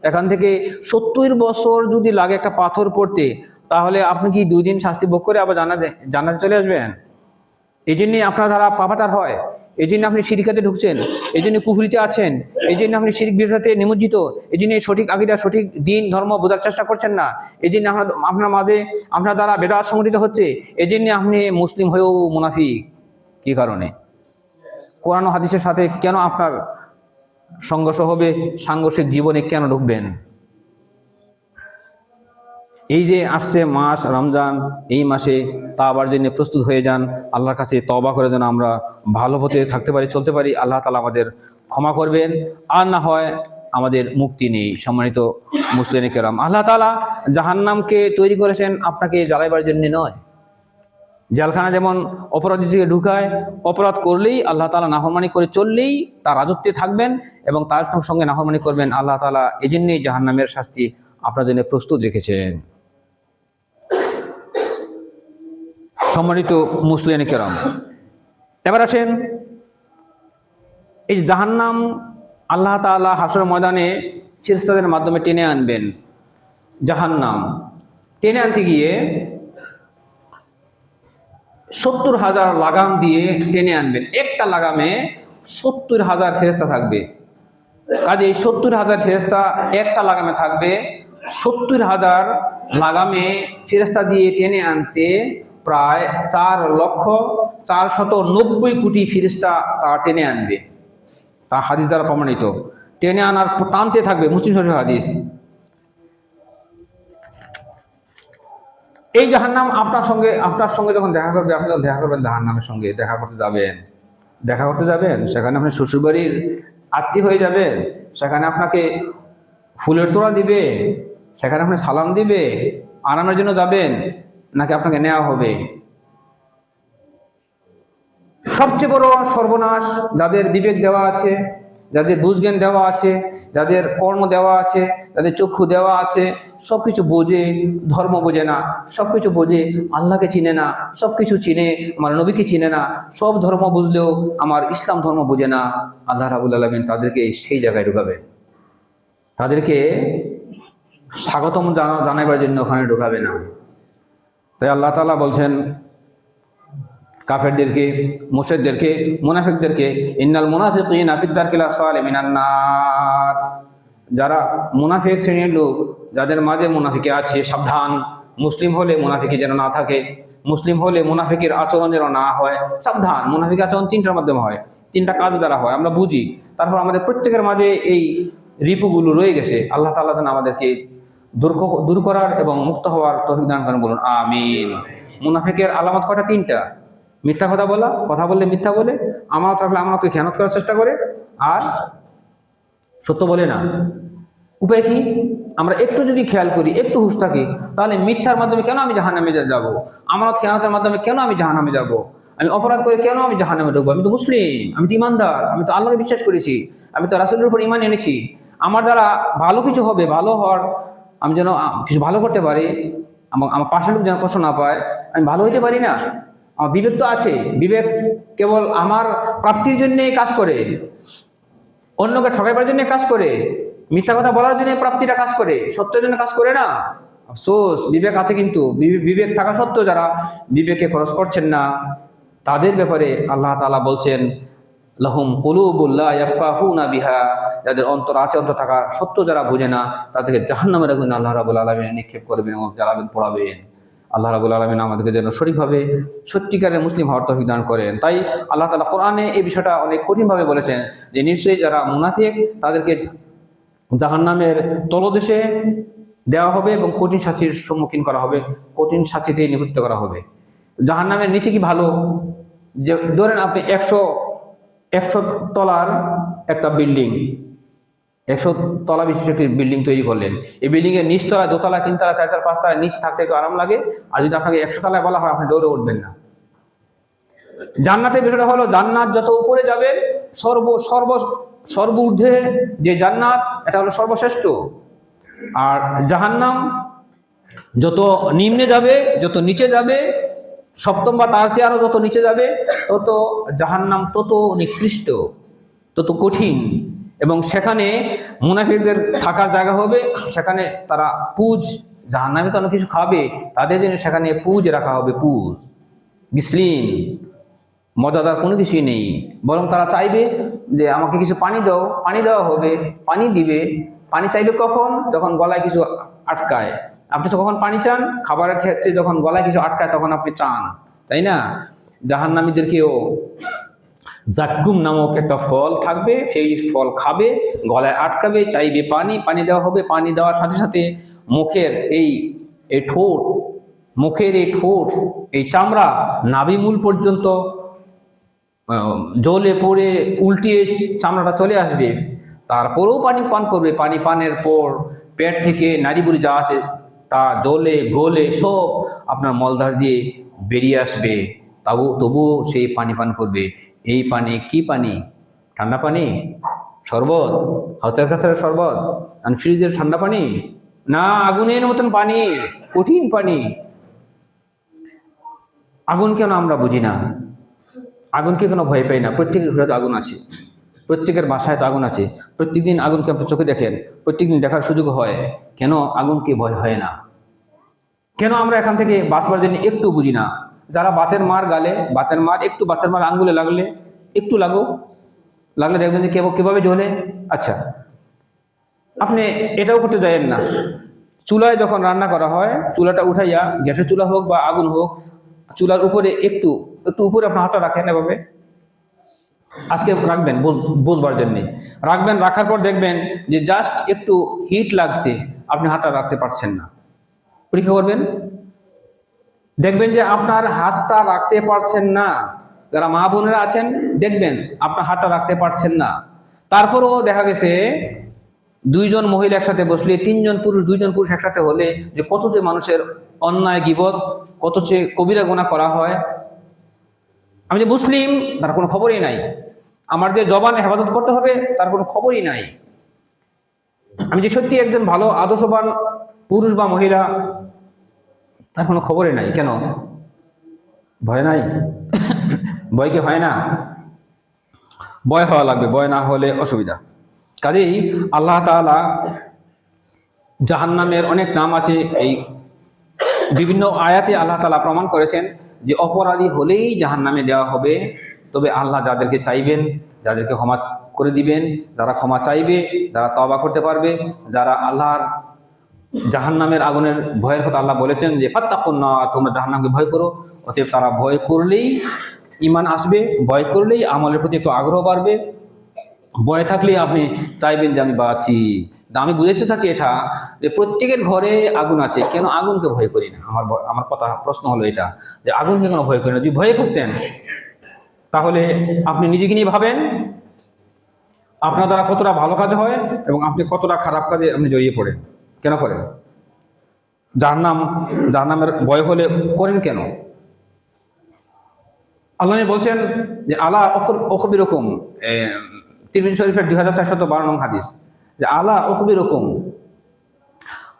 এখান থেকে 70 বছর যদি লাগে একটা পাথর পড়তে, তাহলে আপনি কি 2 দিন শাস্তি ভোগ করে আবার জান্নাতে চলে আসবেন? এই জন্যই আপনার দ্বারা পাপাচার হয়, এই জন্য আপনি শিরকাতে ঢুকছেন, এই জন্য কুফরিতে আছেন, এই জন্য আপনি শিরক বিদআতে নিমজ্জিত, এই জন্য সঠিক আকীদা, সঠিক দিন ধর্ম বোঝার চেষ্টা করছেন না, এই জন্য আপনার মাঝে আপনার দ্বারা বেদাত সংগঠিত হচ্ছে, এই জন্য আপনি মুসলিম হয়েও মুনাফিক। কি কারণে? কোরআন ও হাদিসের সাথে কেন আপনার সংঘর্ষ হবে? সাংঘর্ষিক জীবনে কেন ঢুকবেন? এই যে আসছে মাস রমজান, এই মাসে তাওবার জন্য প্রস্তুত হয়ে যান, আল্লাহর কাছে তওবা করে যেন আমরা ভালো পথে থাকতে পারি, চলতে পারি। আল্লাহ তাআলা আমাদের ক্ষমা করবেন, আর না হয় আমাদের মুক্তি নেই। সম্মানিত মুসলিম কেরাম, আল্লাহ তাআলা জাহান্নামকে তৈরি করেছেন আপনাকে জ্বালাইবার জন্য নয়। জেলখানা যেমন অপরাধীকে ঢুকায়, অপরাধ করলেই আল্লাহ তাআলা নাফরমানি করে চললেই তার রাজত্বে থাকবেন এবং তার সঙ্গে নাফরমানি করবেন। আল্লাহ তাআলা এই জন্যই জাহান্নামের শাস্তি আপনার জন্য প্রস্তুত রেখেছেন। সম্মানিত মুসলিম কেরাম, এবার আসেন, এই জাহান্নাম আল্লাহ তাআলা হাসরের ময়দানে ফেরেশতাদের মাধ্যমে টেনে আনবেন। জাহান্নাম টেনে আনতে গিয়ে 70,000 লাগাম দিয়ে টেনে আনবেন। একটা লাগামে 70,000 ফেরেশতা থাকবে। কাজে 70,000 ফেরেশতা একটা লাগামে থাকবে। 70,000 লাগামে ফেরেশতা দিয়ে টেনে আনতে প্রায় 4,490,000,000 ফেরেশতা তা টেনে আনবে। তা হাদিস দ্বারা প্রমাণিত। টেনে আনার টানতে থাকবে, মুসলিম শরীফ হাদিস। এই জাহান্নাম আপনার সঙ্গে যখন দেখা করবে, আপনি যখন দেখা করবেন জাহান্নামের সঙ্গে, দেখা করতে যাবেন, সেখানে আপনি শ্বশুরবাড়ির আত্মীয় হয়ে যাবেন, সেখানে আপনাকে ফুলের তোড়া দিবে, সেখানে আপনি সালাম দিবে, আরামের জন্য যাবেন, নাকি আপনাকে নেওয়া হবে? সবচেয়ে বড় সর্বনাশ যাদের বিবেক দেওয়া আছে, যাদের বুঝজ্ঞান দেওয়া আছে, যাদের কর্ম দেওয়া আছে, যাদের চক্ষু দেওয়া আছে, সবকিছু বোঝে, ধর্ম বোঝে না, সবকিছু বোঝে, আল্লাহকে চিনে না, সবকিছু চিনে, আমার নবীকে চিনে না, সব ধর্ম বুঝলেও আমার ইসলাম ধর্ম বোঝে না। আল্লাহ রাব্বুল আলামিন তাদেরকে সেই জায়গায় ঢুকাবেন, তাদেরকে স্বাগতম জানাবার জন্য ওখানে ঢুকাবে না। তাই আল্লাহ তাআলা বলছেন কাফেরদেরকে, মুশরিকদেরকে, মুনাফিকদেরকে, ইন্নাল মুনাফিকিনা ফিদ দারকিল আসফালি মিনান নার। যারা মুনাফিক শ্রেণীর লোক, যাদের মাঝে মুনাফিকি আছে, সাবধান। মুসলিম হলে মুনাফিকি যেন না থাকে, মুসলিম হলে মুনাফিকের আচরণ যেন না হয়, সাবধান। মুনাফিক আচরণ 3টার মাধ্যমে হয়, 3টা কাজ দ্বারা হয়, আমরা বুঝি। তারপর আমাদের প্রত্যেকের মাঝে এই রিপুগুলো রয়ে গেছে। আল্লাহ তাআলা যেন আমাদেরকে দূর করার এবং মুক্ত হওয়ার তৌফিক দান করেন, বলুন আমিন। মুনাফিকের আলামত কয়টা? 3টা। মিথ্যা কথা বললে মিথ্যা বলে, আমানত রাখলে আমানতকে খেয়ানত করার চেষ্টা করে, আর সত্য বলে না। উপায় কি? আমরা একটু যদি খেয়াল করি, একটু হুঁশ থাকি, তাহলে মিথ্যার মাধ্যমে কেন আমি জাহান্নামে যাব? আমানত খেয়ানতের মাধ্যমে কেন আমি জাহান্নামে যাব? আমি অপরাধ করে কেন আমি জাহান্নামে ঢুকবো? আমি তো মুসলিম, আমি তো ইমানদার, আমি তো আল্লাহকে বিশ্বাস করেছি, আমি তো রাসূলের উপর ঈমান এনেছি। আমার দ্বারা ভালো কিছু হবে, ভালো হওয়ার, আমি যেন কিছু ভালো করতে পারি, আমার পাশের লোক যেন কষ্ট না পায়, আমি ভালো হইতে পারি না? আমার বিবেক তো আছে। বিবেক কেবল আমার প্রাপ্তির জন্যই কাজ করে, অন্যকে ঠকাইবার জন্য কাজ করে। মিথ্যা কথা বলার জন্য প্রাপ্তিটা কাজ করে, সত্যের জন্য কাজ করে না। আফসোস, বিবেক আছে কিন্তু বিবেক থাকা সত্ত্বেও যারা বিবেকে খরচ করছেন না, তাদের ব্যাপারে আল্লাহ তাআলা বলছেন লাহুম কুলুবুল লা ইয়াফকাহুনা বিহা, যাদের অন্তর আছে, অন্তর থাকা সত্ত্বেও যারা বুঝে না, তাদেরকে জাহান্নামের আগুনে আল্লাহ রাব্বুল আলামিন নিক্ষেপ করবেন এবং জ্বালাবেন, পোড়াবেন। আল্লাহ রাব্বুল আলামিন আমাদেরকে যেন সঠিকভাবে সত্যিকারের মুসলিম হওয়ার তৌফিক দান করেন। তাই আল্লাহ তাআলা কোরআনে এই বিষয়টা অনেক কঠিনভাবে বলেছেন যে নিশ্চয়ই যারা মুনাফিক তাদেরকে জাহান্নামের তলদেশে দেওয়া হবে এবং কঠিন শাস্তির সম্মুখীন করা হবে, কঠিন শাস্তিতে নিপতিত করা হবে। জাহান্নামের নিচে কি ভালো, যে ধরেন আপনি 100 তলার একটা বিল্ডিং, 100 তলা বিশিষ্ট একটি বিল্ডিং তৈরি করলেন। এই বিল্ডিং এর নিচতলা, দোতলা, তিনতলা, চারতলা, পাঁচতলা নিচ থাকতে একটু আরাম লাগে। আর যদি আপনাকে 100 তলায় বলা হয়, আপনি দৌড়ে উঠবেন না। জান্নাতের বিষয়টা হলো, জান্নাত যত উপরে যাবেন, সর্ব ঊর্ধ্বে যে জান্নাত, এটা হলো সর্বশ্রেষ্ঠ। আর জাহান্নাম যত নিম্নে যাবে, যত নিচে যাবে, সপ্তম বা তার চেয়ে আরো যত নিচে যাবে, তত জাহান্নাম তত নিকৃষ্ট, তত কঠিন। এবং সেখানে মুনাফিকদের থাকার জায়গা হবে, সেখানে তারা জাহান্নামে তো অনেক কিছু খাবে, তাদের জন্য সেখানে পুজ রাখা হবে, পুজ গিসলিন, মজাদার কোনো কিছুই নেই। বরং তারা চাইবে যে আমাকে কিছু পানি দাও, পানি দেওয়া হবে, পানি দিবে। পানি চাইবে কখন? যখন গলায় কিছু আটকায়। আপনি তো কখন পানি চান? খাবারের ক্ষেত্রে যখন গলায় কিছু আটকায় তখন আপনি চান, তাই না? জাহান্নামীদেরকেও জাক্কুম নামক একটা ফল থাকবে, সেই ফল খাবে, গলায় আটকাবে, চাইবে পানি, পানি দেওয়া হবে। পানি দেওয়ার সাথে সাথে মুখের এই ঠোঁট, এই চামড়া নাভিমূল পর্যন্ত জলে পড়ে উল্টিয়ে চামড়াটা চলে আসবে। তারপরেও পানি পান করবে। পানি পানের পর পেট থেকে নাড়িভুড়ি যা আছে তা জলে গলে সব আপনার মলদ্বার দিয়ে বেরিয়ে আসবে, তবুও সেই পানি পান করবে। এই পানি কি পানি? ঠান্ডা পানি, শরবত, হাতের কাছে শরবত, আর ফ্রিজের ঠান্ডা পানি না, আগুনের মতন পানি, কঠিন পানি। আগুন কেন আমরা বুঝি না? আগুনকে কেন ভয় পাই না? প্রত্যেকের ঘরে তো আগুন আছে, প্রত্যেকের বাসায় তো আগুন আছে। প্রত্যেকদিন আগুনকে আপনি চোখে দেখেন, প্রত্যেকদিন দেখার সুযোগ হয়। কেন আগুনকে ভয় হয় না? কেন আমরা এখান থেকে বাঁচবার জন্য একটু বুঝি না? যারা বাতের মার গালে, বাতের মার আঙ্গুলে লাগলে একটু লাগলে দেখবেন যে কিভাবে জ্বলে। আচ্ছা, আপনি এটাও করতে যাবেন না। চুলায় যখন রান্না করা হয়, চুলাটা উঠাইয়া, গ্যাসের চুলা হোক বা আগুন হোক, চুলার উপরে একটু উপরে আপনার হাতটা রাখেন, এভাবে আজকে রাখবেন বুঝবার জন্য রাখবেন। রাখার পর দেখবেন যে জাস্ট একটু হিট লাগছে, আপনি হাতটা রাখতে পারছেন না। পরীক্ষা করবেন, দেখবেন যে আপনার হাতটা রাখতে পারছেন না। যারা মা বোনেরা আছেন, দেখবেন আপনার হাতটা রাখতে পারছেন না। তারপরেও দেখা গেছে 2 জন মহিলা একসাথে বসলে, 3 জন পুরুষ, 2 জন পুরুষ একসাথে হলে যে কত যে মানুষের অন্যায় গীবত, কত যে কবিরা গুনাহ করা হয়। আমি যে মুসলিম তার কোনো খবরই নাই, আমার যে জবান হেফাজত করতে হবে তার কোনো খবরই নাই। আমি যে সত্যি একজন ভালো আদর্শবান পুরুষ বা মহিলা তার কোনো খবরই নাই। কেন? ভয় নাই? ভয় কি হয় না? ভয় হওয়া লাগবে, ভয় না হলে অসুবিধা। কাজেই আল্লাহ তাআলা জাহান্নামের অনেক নাম আছে, এই বিভিন্ন আয়াতে আল্লাহ তাআলা প্রমাণ করেছেন যে অপরাধী হলেই জাহান্নামে দেওয়া হবে। তবে আল্লাহ যাদেরকে চাইবেন, যাদেরকে ক্ষমা করে দিবেন, যারা ক্ষমা চাইবে, যারা তওবা করতে পারবে, যারা আল্লাহর জাহান্নামের আগুনের ভয়ের কথা আল্লাহ বলেছেন যে ফাত্তাকুন নার, তোমরা জাহান্নামকে ভয় করো। অতএব তারা ভয় করলেই ঈমান আসবে, ভয় করলেই আমলের প্রতি একটু আগ্রহ বাড়বে। ভয় থাকলেই আপনি চাইবেন যে আমি বাঁচি। আমি বুঝাতে চাচ্ছি এটা, যে প্রত্যেকের ঘরে আগুন আছে, কেন আগুনকে ভয় করি না? আমার প্রশ্ন হলো এটা, যে আগুনকে কেন ভয় করি না? যদি ভয় করতেন তাহলে আপনি নিজেকে নিয়ে ভাবেন, আপনার দ্বারা কতটা ভালো কাজ হয় এবং আপনি কতটা খারাপ কাজে আপনি জড়িয়ে পড়েন। কেন করেন? জাহান্নামের ভয় হলে করেন কেন? আল্লাহ বলছেন যে আলা উখবিরুকুম, তিরমিজি শরীফের 2412 নং হাদিস, যে আলা উখবিরুকুম,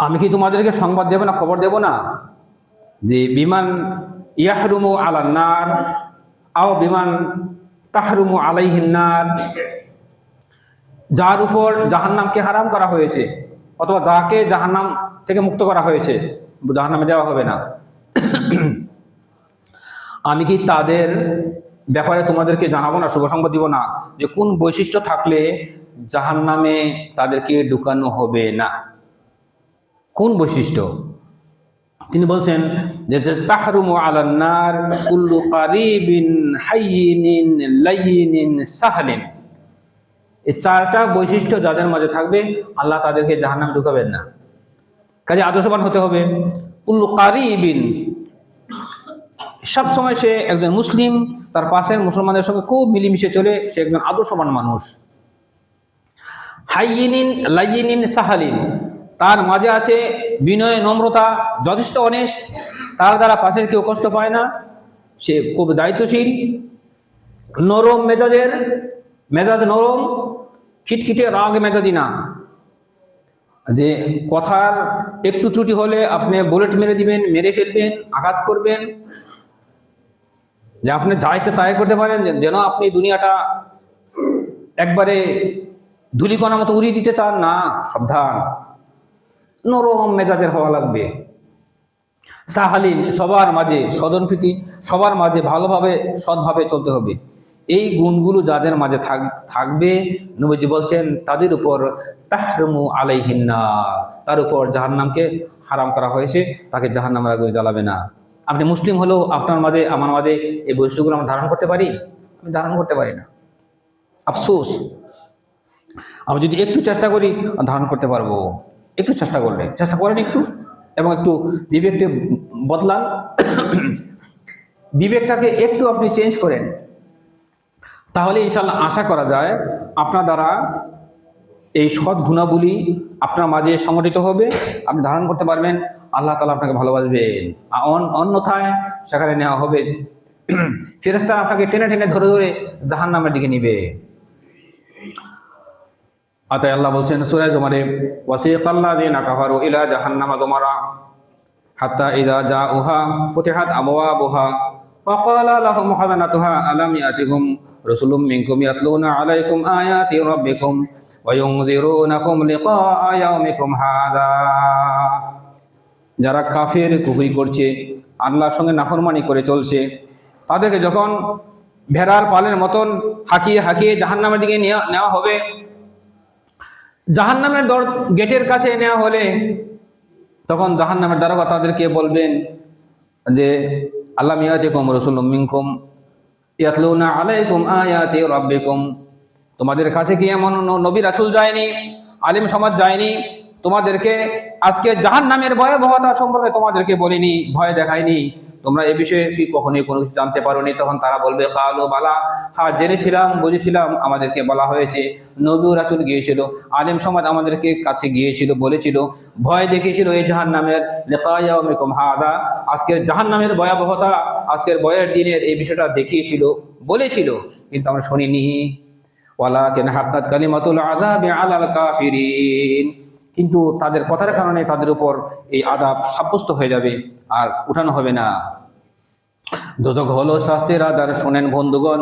আমি কি তোমাদেরকে সংবাদ দেব না, খবর দেব না, যে বিমান ইয়াহরুমু আলান নার আও বিমান তাহরুমু আলাইহিন নার, যার উপর জাহান্নামকে হারাম করা হয়েছে, অথবা যাকে জাহান্নাম থেকে মুক্ত করা হয়েছে, জাহান্নামে যাওয়া হবে না, আমি কি তাদের ব্যাপারে তোমাদেরকে জানাবো না, শুভ সংবাদ দিব না, যে কোন বৈশিষ্ট্য থাকলে জাহান্নামে তাদেরকে ঢুকানো হবে না? কোন বৈশিষ্ট্য? তিনি বলছেন যে তাহরুমু আলান নার কুল্লু কারিবিন হাইয়িনিন লাইয়িনিন সাহলিন। এই চারটা বৈশিষ্ট্য যাদের মাঝে থাকবে আল্লাহ তাদেরকে জাহান্নামে ঢুকাবেন না। কাজে আদর্শবান হতে হবে। কুল্লু কারিবিন, সবসময় সে একজন মুসলিম, তার পাশের মুসলমানদের সঙ্গে খুব মিলেমিশে চলে, সে একজন আদর্শবান মানুষ। হাইয়িনিন লাইয়িনিন সাহালিন, তার মাঝে আছে বিনয়, নম্রতা, যথেষ্ট অনেস্ট, তার দ্বারা পাশের কেউ কষ্ট পায় না, সে খুব দায়িত্বশীল, নরম মেজাজের, মেজাজ নরম, খিটখিটে রাগ মেজাজি না, যে কথার একটু ত্রুটি হলে আপনি বুলেট মেরে দিবেন, মেরে ফেলবেন, আঘাত করবেন, যে আপনি যা ইচ্ছে তাই করতে পারেন, যেন আপনি দুনিয়াটা একবারে ধূলিকণার মতো উড়িয়ে দিতে চান না। সাবধান, নরম মেজাজের হওয়া লাগবে। সাহালিন, সবার মাঝে সদনপ্রীতি, সবার মাঝে ভালোভাবে সৎভাবে চলতে হবে। এই গুণগুলো যাদের মাঝে থাকবে, নবীজি বলছেন তাদের উপর তাহরুমু আলাইহিন নার, তার উপর জাহান্নামকে হারাম করা হয়েছে, তাকে জাহান্নামের আগুনে জ্বালাবে না। আপনি মুসলিম হলেও আপনার মাঝে আমার মাঝে এই বৈশিষ্ট্যগুলো আমরা ধারণ করতে পারি? আমি ধারণ করতে পারি না। আফসোস, আমি যদি একটু চেষ্টা করি ধারণ করতে পারবো। একটু চেষ্টা করলে, চেষ্টা করেন একটু, এবং একটু বিবেককে বদলান, বিবেকটাকে একটু আপনি চেঞ্জ করেন, তাহলে ইনশাল্লাহ আশা করা যায় আপনার দ্বারা এই সৎ গুণাবলী আপনার মাঝে সংগঠিত হবে, আপনি ধারণ করতে পারবেন, আল্লাহ তাআলা আপনাকে ভালোবাসবেন। অন্যথায় সেখানে নেওয়া হবে, ফেরেশতারা আপনাকে টেনে টেনে ধরে ধরে জাহান্নামের দিকে নিবে। অতএব আল্লাহ বলছেন সূরা জুমারে, ওয়াসিকাল্লাযিনা কাফারু ইলা জাহান্নামা যুমারা হাত্তা ইযা জাউহা ফুতিহাত আবওয়াবুহা ওয়া ক্বালা লাহুম খাযানাতুহা আলাম ইয়াতিকুম রাসূলুম মিনকুম ইয়াতলুনা আলাইকুম আয়াতি রাব্বিকুম ওয়া ইউনযিরুনাকুম লিকাআ ইয়াউমিকুম হাযা। যারা কাফের, কুফরি করছে, আল্লাহর সঙ্গে নাফরমানি করে চলছে, তাদেরকে যখন ভেড়ার পালের মতন হাঁকিয়ে হাঁকিয়ে জাহান্নামের দিকে নেওয়া হবে, জাহান্নামের গেটের কাছে নেওয়া হলে তখন জাহান্নামের দারোগা তাদেরকে বলবেন যে আল্লাম ইয়াতিকুম রাসূলুম মিনকুম ইয়াতলুনা আলাইকুম আয়াতি রাব্বিকুম, তোমাদের কাছে কি এমন নবী রাসূল যায়নি, আলেম সমাজ যায়নি, তোমাদেরকে আজকে জাহান্নামের ভয়াবহতা সম্পর্কে তোমাদেরকে বলিনি, ভয় দেখায়নি? তোমরা এ বিষয়ে কি কখনোই কোনো কিছু জানতে পারোনি? তখন তারা বলবে কালু বালা, হ্যাঁ জেনেছিলাম, বুঝেছিলাম, আমাদেরকে বলা হয়েছে, নবী রাসূল গিয়েছিল, আলেম সমাজ আমাদেরকে কাছে গিয়েছিল, বলেছিল, ভয় দেখিয়েছিল এই জাহান্নামের, লিকা ইয়াউমিকুম হাযা, আজকের জাহান্নামের ভয়াবহতা, আজকের ভয়ের দিনের এই বিষয়টা দেখিয়েছিল, বলেছিল, কিন্তু আমরা শুনিনি। ওয়ালাকিন হাক্কাত কালিমাতুল আযাবি আলাল কাফিরিন, কিন্তু তাদের কথার কারণে তাদের উপর এই আযাব সাব্যস্ত হয়ে যাবে, আর উঠানো হবে না। দোজখ হলো শাস্তির আধার, শোনেন বন্ধুগণ,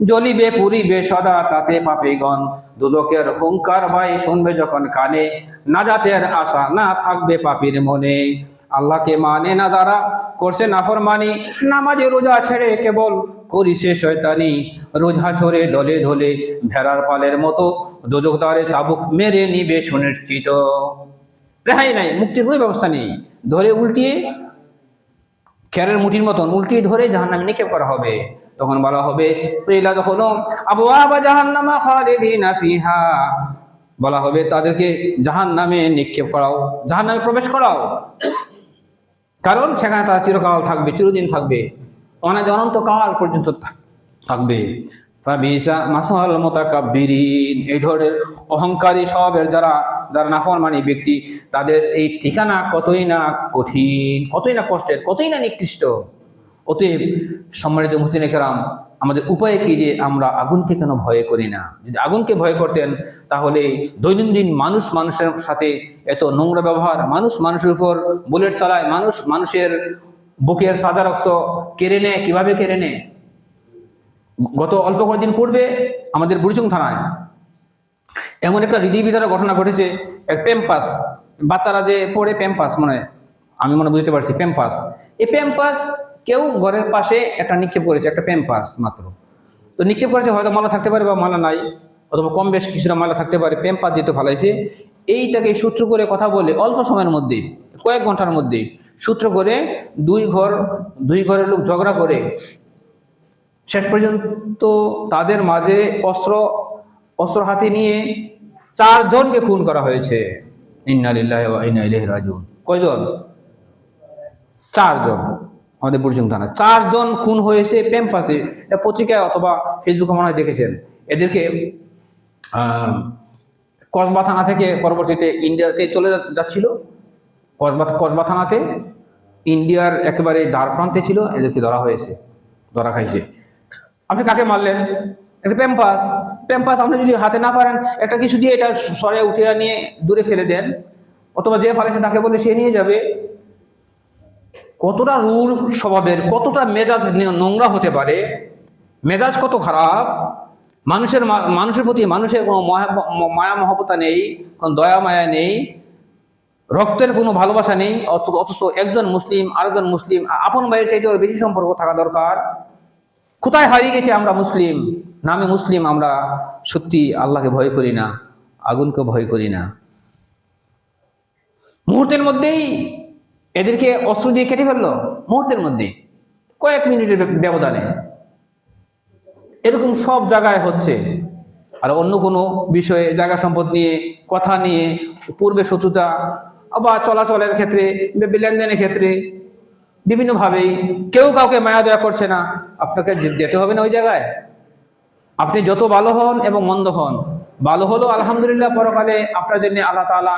জ্বলিবে পুরিবে সদা তাতে পাপীগণ, দোজখের হুঙ্কার ভাই শুনবে যখন কানে, নাজাতের আশা না থাকবে পাপীর মনে। আল্লাহকে মানে না যারা, করছে নাফরমানি, নামাজে রোজা ছেড়ে কেবল করিছে শয়তানি, রোজ হাসরে দলে দলে ভেড়ার পালের মতো, দোজখ দ্বারে চাবুক মেরে নিবে সুনিশ্চিত। রেহাই নাই, মুক্তির কোনো ব্যবস্থা নেই। ধরে উল্টিয়ে খেরের মুঠির মতন উল্টিয়ে ধরে জাহান্নামে নিক্ষেপ করা হবে। তখন বলা হবে কিলা দখুলু আবওয়াবা জাহান্নামা খালিদিনা ফিহা, বলা হবে তাদেরকে জাহান্নামে নিক্ষেপ করাও, জাহান্নামে প্রবেশ করাও, কারণ সেখানে তারা চিরকাল থাকবে, চিরদিন থাকবে, অনন্তকাল পর্যন্ত থাকবে। ফাবিসা মাসাল মুতাকাব্বিরিন, এই ধরনের অহংকারী স্বভাবের যারা নাফরমানি ব্যক্তি, তাদের এই ঠিকানা কতই না কঠিন, কতই না কষ্টের, কতই না নিকৃষ্ট। অতএব সম্মানিত মুহতামিন কেরাম, আমাদের উপায় কি যে আমরা আগুনকে কেন ভয় করি না? যদি আগুনকে ভয় করতেন তাহলে দৈনন্দিন মানুষের সাথে এত নোংরা ব্যবহার, মানুষ মানুষের উপর বুলেট চালায়, মানুষের বুকের তাজা রক্ত কেড়ে নেয়, কিভাবে কেড়ে নেয়? গত অল্প কয়েকদিন পূর্বে আমাদের বুড়িচং থানায় এমন একটা হৃদয় বিদারক ঘটনা ঘটেছে, এক প্যাম্পাস, বাচ্চারা যে পড়ে প্যাম্পাস, মনে হয় আমি মনে বুঝতে পারছি প্যাম্পাস, এই প্যাম্পাস কেউ ঘরের পাশে একটা নিক্ষেপ করেছে, একটা প্যাম্পাস মাত্র। তো নিক্ষেপ করেছে, হয়তো মালা থাকতে পারে বা মালা নাই, অথবা কম বেশ কিছুটা মালা থাকতে পারে, প্যাম্পাস যেহেতু ফালাইছে, এইটাকে সূত্র করে কথা বলে অল্প সময়ের মধ্যে, কয়েক ঘন্টার মধ্যে সূত্র করে দুই ঘরের লোক ঝগড়া করে শেষ পর্যন্ত তাদের মাঝে অস্ত্র হাতে নিয়ে 4 জনকে খুন করা হয়েছে। ইন্না লিল্লাহি ওয়া ইন্না ইলাইহি রাজিউন। কয়জন? 4 জন। আমাদের বুড়িচং থানা 4 জন খুন হয়েছে প্যাম্পাসে। এটা পত্রিকায় অথবা ফেসবুকে মনে হয় দেখেছেন। এদেরকে কসবা থানা থেকে পরবর্তীতে ইন্ডিয়াতে চলে যাচ্ছিল, কসবা থানাতে, ইন্ডিয়ার একেবারে দ্বার প্রান্তে ছিল, এদেরকে ধরা খাইছে। আপনি কাকে মারলেন? একটা প্যাম্পাস আপনি যদি হাতে না পারেন, একটা কিছু দিয়ে এটা সরে উঠে নিয়ে দূরে ফেলে দেন, অথবা যে ফালেছে তাকে বলে সে নিয়ে যাবে। কতটা রূঢ় স্বভাবের, কতটা মেজাজ নোংরা হতে পারে, মেজাজ কত খারাপ, মানুষের প্রতি মানুষের কোনো মায়া মহব্বতা নেই, কোনো দয়া মায়া নেই, রক্তের কোনো ভালোবাসা নেই। অথচ একজন মুসলিম আরেকজন মুসলিম, আপন ভাইয়ের চাইতে ওর বেশি সম্পর্ক থাকা দরকার। কোথায় হারিয়ে গেছে আমরা মুসলিম, নামে মুসলিম, আমরা সত্যি আল্লাহকে ভয় করি না, আগুনকে ভয় করি না। মুহূর্তের মধ্যেই এদেরকে অস্ত্র দিয়ে কেটে ফেললো, মুহূর্তের মধ্যে, কয়েক মিনিটের ব্যবধানে। এরকম সব জায়গায় হচ্ছে। আর অন্য কোনো বিষয়ে, জায়গা সম্পদ নিয়ে, কথা নিয়ে পূর্বে শত্রুতা, বা চলাচলের ক্ষেত্রে, লেনদেনের ক্ষেত্রে বিভিন্নভাবেই কেউ কাউকে মায়া দয়া করছে না। আপনাকে যেতে হবে না ওই জায়গায়। আপনি যত ভালো হন এবং মন্দ হন, ভালো হলো আলহামদুলিল্লাহ, পরকালে আপনার জন্য আল্লাহ তাআলা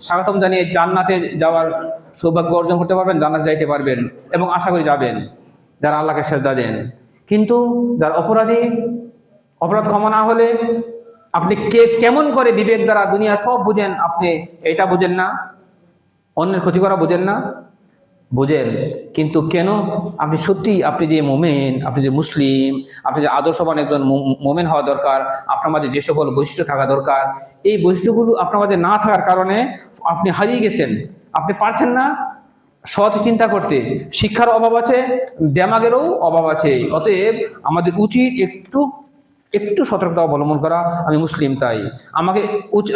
স্বাগতম জানিয়ে জান্নাতে যাওয়ার সৌভাগ্য অর্জন করতে পারবেন, জান্নাতে যাইতে পারবেন এবং আশা করি যাবেন যারা আল্লাহকে সেজদা দেন। কিন্তু যারা অপরাধ ক্ষমা না হলে আপনি কেমন করে বিবেক দ্বারা দুনিয়া সব বুঝেন, আপনি এটা বুঝেন না, অন্যের ক্ষতি করা বুঝেন না? বুঝেন, কিন্তু কেন? আপনি সত্যি, আপনি যে মোমেন, আপনি যে মুসলিম, আপনি যে আদর্শবান একজন মোমেন হওয়া দরকার, আপনার মাঝে যে সকল বৈশিষ্ট্য থাকা দরকার, এই বৈশিষ্ট্যগুলো আপনার মাঝে না থাকার কারণে আপনি হারিয়ে গেছেন। আপনি পারছেন না সৎ চিন্তা করতে, শিক্ষার অভাব আছে, দেমাগেরও অভাব আছে। অতএব আমাদের উচিত একটু সতর্কতা অবলম্বন করা। আমি মুসলিম তাই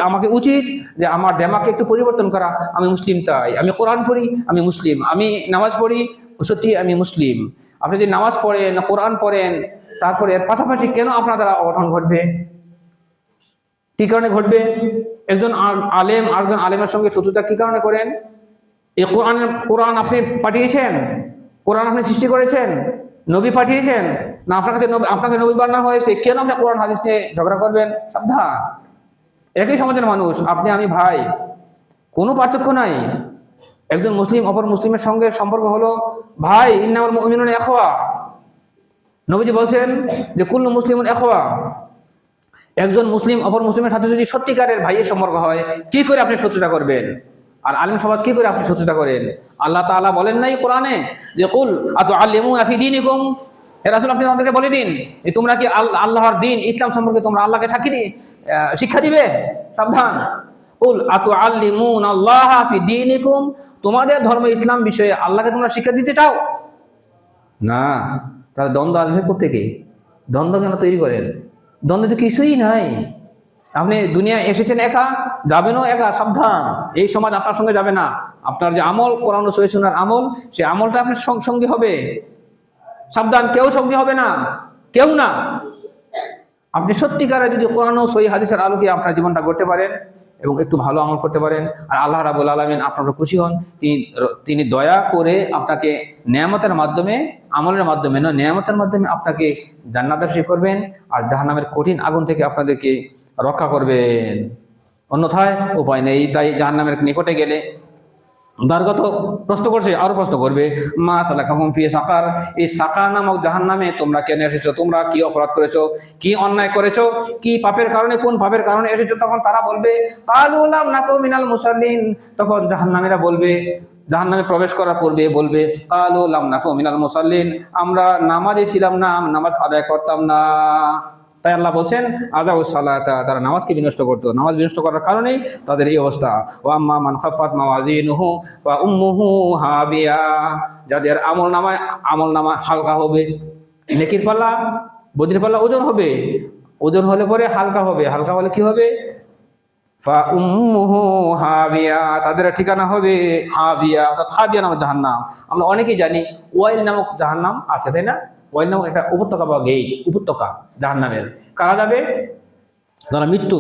আমাকে উচিত যে আমার দেমাগকে একটু পরিবর্তন করা। আমি মুসলিম তাই আমি কোরআন পড়ি, আমি মুসলিম। আমি নামাজ পড়ি, সত্যি আমি মুসলিম। আপনি যদি নামাজ পড়েন, কোরআন পড়েন, তারপরে এর পাশাপাশি কেন আপনার দ্বারা অঘটন ঘটবে? কি কারণে ঘটবে? একজন আলেম আরেকজন আলেমের সঙ্গে শত্রুতা কি কারণে করেন? এই কোরআন আপনি পাঠিয়েছেন, কোরআন আপনি সৃষ্টি করেছেন, নবী পাঠিয়েছেন না, আপনার কাছে আপনাকে নবী বানানো হয়েছে, কেন আপনি কোরআন হাদিস নিয়ে ঝগড়া করবেন? সাবধান। একই সমাজের মানুষ, আপনি আমি ভাই, কোনো পার্থক্য নাই। একজন মুসলিম অপর মুসলিমের সঙ্গে সম্পর্ক হলো ভাই, ইন্নামাল মুমিনুনা ইখওয়া। নবীজি বলছেন যে কুল্লু মুসলিমুন ইখওয়া। একজন মুসলিম অপর মুসলিমের সাথে যদি সত্যিকারের ভাইয়ের সম্পর্ক হয়, কি করে আপনি শত্রুতা করবেন? আর আলেম সমাজ কি করে আপনি শত্রুতা করেন? আল্লাহ তাআলা বলেন নাই কোরআনে যে কুল আতুআল্লিমুনা ফি দীনিকুম, হে রাসূল আপনি আমাদেরকে বলে দিন যে তোমরা কি আল্লাহর দ্বীন ইসলাম সম্পর্কে তোমরা আল্লাহকে শিক্ষা দিবে? সাবধান। কুল আতুআল্লিমুনা আল্লাহ ফি দীনিকুম, তোমাদের ধর্ম ইসলাম বিষয়ে আল্লাহকে তোমরা শিক্ষা দিতে চাও না? তাহলে দ্বন্দ্ব আসবে কোত্থেকে? দ্বন্দ্ব কেন তৈরি করেন? দ্বন্দ্ব তো কিছুই নাই। আপনি দুনিয়া এসেছেন একা, যাবেনও একা। সাবধান, এই সমাজ আপনার সঙ্গে যাবে না। আপনার যে আমল, কোরআন ও সহিহ সুন্নাহর আমল, সেই আমলটা আপনার সঙ্গী হবে। সাবধান, কেউ সঙ্গী হবে না, কেউ না। আপনি সত্যিকারে যদি কোরআন ও সহিহ হাদিসের আলোকে আপনার জীবনটা গড়তে পারেন এবং একটু ভালো আমল করতে পারেন, আর আল্লাহ রাব্বুল আলামিন আপনার খুশি হন, তিনি দয়া করে আপনাকে নেয়ামতের মাধ্যমে, আমলের মাধ্যমে নয়, নেয়ামতের মাধ্যমে আপনাকে জান্নাতবাসী করবেন আর জাহান্নামের কঠিন আগুন থেকে আপনাদেরকে রক্ষা করবেন। অন্যথায় উপায় নেই। তাই জাহান্নামের নিকটে গেলে দ্বারগত প্রশ্ন করছে, আরো প্রশ্ন করবে, মা সালাকাকুম ফি সাকার, এই সাকার নামক জাহান্নামে তোমরা কেন এসেছো? তোমরা কি অপরাধ করেছো, কি অন্যায় করেছো, কি পাপের কারণে, কোন পাপের কারণে এসেছো? তখন তারা বলবে ক্বালু লাম নাকু মিনাল মুসাল্লিন। তখন জাহান্নামীরা বলবে, জাহান্নামে প্রবেশ করার পূর্বে বলবে ক্বালু লাম নাকু মিনাল মুসাল্লিন, আমরা নামাজে ছিলাম না, নামাজ আদায় করতাম না। তাই আল্লাহ বলছেন আদাউ সালাতা, তারা নামাজকে বিনষ্ট করতো, নামাজ বিনষ্ট করার কারণেই তাদের এই অবস্থা। ওয়া আম্মা মান খাফাত মাওয়াজিনুহু ওয়া উম্মুহু হাবিয়া, যাদের আমল নামা হালকা হবে, নেকির পাল্লা বদির পাল্লা ওজন হবে, ওজন হলে পরে হালকা হবে, হালকা হলে কি হবে, ফা উম্মুহু হাবিয়া, তাদের ঠিকানা হবে হাবিয়া, অর্থাৎ হাবিয়া নামক জাহান্নাম। আমরা অনেকেই জানি ওয়াইল নামক জাহান্নাম আছে, তাই না? ওয়াইল নামক একটা উপত্যকা বা গেট, উপত্যকা জাহান্নামের। কারা যাবে? যারা মৃত্যু।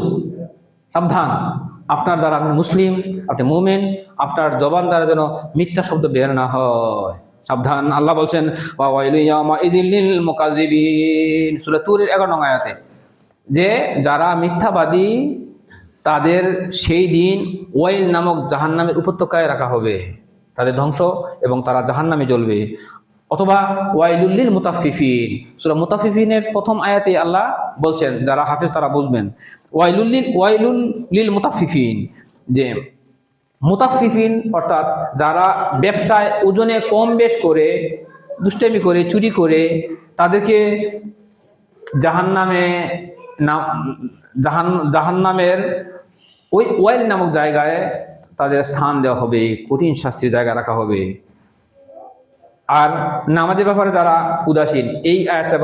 সাবধান, আপনার দ্বারা আপনি মুসলিম, আপনি মুমিন, আপনার জবান দ্বারা যেন মিথ্যা শব্দ বের না হয়, সাবধান। আল্লাহ বলছেন ওয়া ওয়াইলু ইয়াউমাইযিল লিল মুকাজ্জিবিন, সূরা তুরের 11 নং আয়াতে, যে যারা মিথ্যাবাদী তাদের সেই দিন ওয়াইল নামক জাহান্নামের উপত্যকায় রাখা হবে, তাদের ধ্বংস এবং তারা জাহান্নামে জ্বলবে। অথবা ওয়াইলুল লিল মুতাফফিফিন, সূরা মুতাফফিফিনের প্রথম আয়াতে আল্লাহ বলছেন, যারা হাফেজ তারা বুঝবেন, ওয়াইলুল লিল মুতাফফিফিন, যে মুতাফফিফিন অর্থাৎ যারা ব্যবসায় ওজনে কম বেশ করে, দুষ্টামি করে, চুরি করে, তাদেরকে জাহান্নামের ওই ওয়াইল নামক জায়গায় তাদের স্থান দেওয়া হবে, কঠিন শাস্তির জায়গায় রাখা হবে। আর নামাজের ব্যাপারে যারা উদাসীন, এই আয়াতটা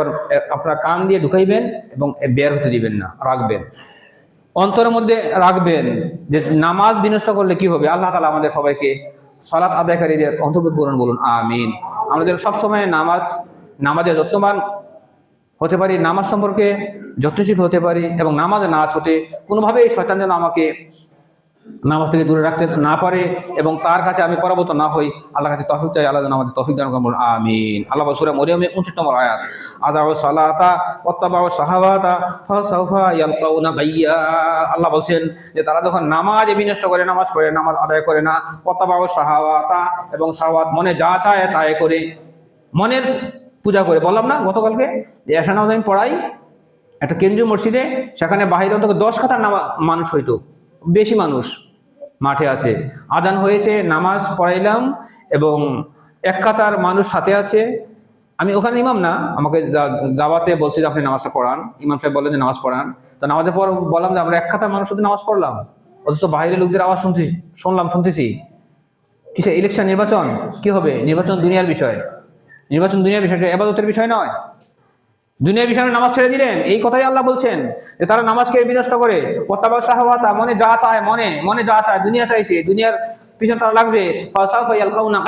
আপনারা কান দিয়ে ঢুকাইবেন এবং বের হতে দিবেন না, রাখবেন অন্তরের মধ্যে, রাখবেন যে নামাজ বিনষ্ট করলে কি হবে। আল্লাহ তাআলা আমাদের সবাইকে সালাত আদায়কারীদের অন্তর্ভুক্ত করুন, বলুন আমিন। আমাদের সবসময় নামাজে যত্নবান হতে পারি, নামাজ সম্পর্কে যত্নশীল হতে পারি, এবং নামাজে না ছুটে কোনোভাবেই শয়তান যেন আমাকে নামাজ থেকে দূরে রাখতে না পারে, এবং তার কাছে আমি পরাভূত না হই। আল্লাহর কাছে তৌফিক চাই, আল্লাহ যেন আমাদের তৌফিক দান করুন, আমিন। আল্লাহ সূরা মরিয়মের 59 নম্বর আয়াত, আদাউ সালাতা ওয়াত্তাবাউ শাহাওয়াতা ফাসাউফা ইয়ালকাউনা গাইয়্যা, আল্লাহ বলছেন যে তারা যখন নামাজ বিনষ্ট করে, নামাজ পড়ে, নামাজ আদায় করে না, ওয়াত্তাবাউ শাহাওয়াতা, এবং শাহাওয়াত মনে যা চায় তাই করে, মনের পূজা করে। বললাম না গতকালকে যে এশা নামাজ আমি পড়াই একটা কেন্দ্রীয় মসজিদে, সেখানে বাহিরে অন্তত 10 কাতার মানুষ হইতো, বেশি মানুষ মাঠে আছে, আজান হয়েছে, নামাজ পড়াইলাম এবং 1 কাতার মানুষ সাথে আছে। আমি ওখানে ইমাম না, আমাকে যাওয়াতে বলছি যে আপনি নামাজটা পড়ান, ইমাম সাহেব বললেন যে নামাজ পড়ান, তো নামাজের পর বললাম যে আমরা 1 কাতার মানুষ শুধু নামাজ পড়লাম, অথচ বাইরের লোকদের আওয়াজ শুনতেছি। কিসে? ইলেকশন, নির্বাচন। কি হবে? নির্বাচন দুনিয়ার বিষয়, নির্বাচন দুনিয়ার বিষয়, ইবাদতের বিষয় নয়। দুনিয়ার বিষয়ে নামাজ ছেড়ে দিলেন, এই কথাই আল্লাহ বলছেন যে তারা নামাজকে বিনষ্ট করে, ওয়াত্তাবা শাহাওয়াতা, মনে যা চায়, মনে যা চায়, দুনিয়া চাইছে, দুনিয়ার পিছনে তারা লাগবে, ফাসাউফা ইয়ালকাউনা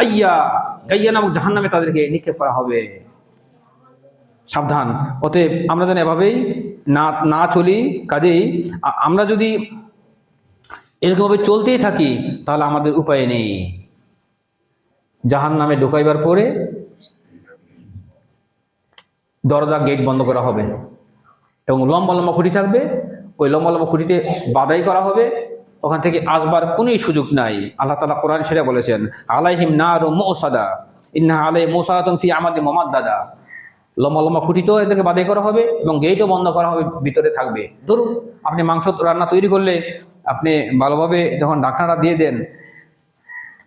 গাইয়্যা নামক জাহান্নামে তাদেরকে নিক্ষেপ করা হবে। সাবধান। অতএব আমরা যেন এভাবেই না চলি। কাজেই আমরা যদি এরকমভাবে চলতেই থাকি তাহলে আমাদের উপায় নেই। জাহান্নামে ঢুকাইবার পরে দরজা গেট বন্ধ করা হবে এবং লম্বা লম্বা খুঁটি থাকবে, ওই লম্বা লম্বা খুঁটিতে বাধাই করা হবে, ওখান থেকে আসবার কোনো সুযোগ নাই। আল্লাহ তাআলা কোরআন সেটা বলেছেন, আলাইহিম নারুম মুসাদা ইন্না আলাইহিম মুসাদাতুন ফি আমাদি মুমাদ্দাদা, লম্বা লম্বা খুঁটিতেও এদেরকে বাধাই করা হবে এবং গেটও বন্ধ করা হবে, ভিতরে থাকবে। ধরুন আপনি মাংস রান্না তৈরি করলে আপনি ভালোভাবে যখন ঢাকনাটা দিয়ে দেন,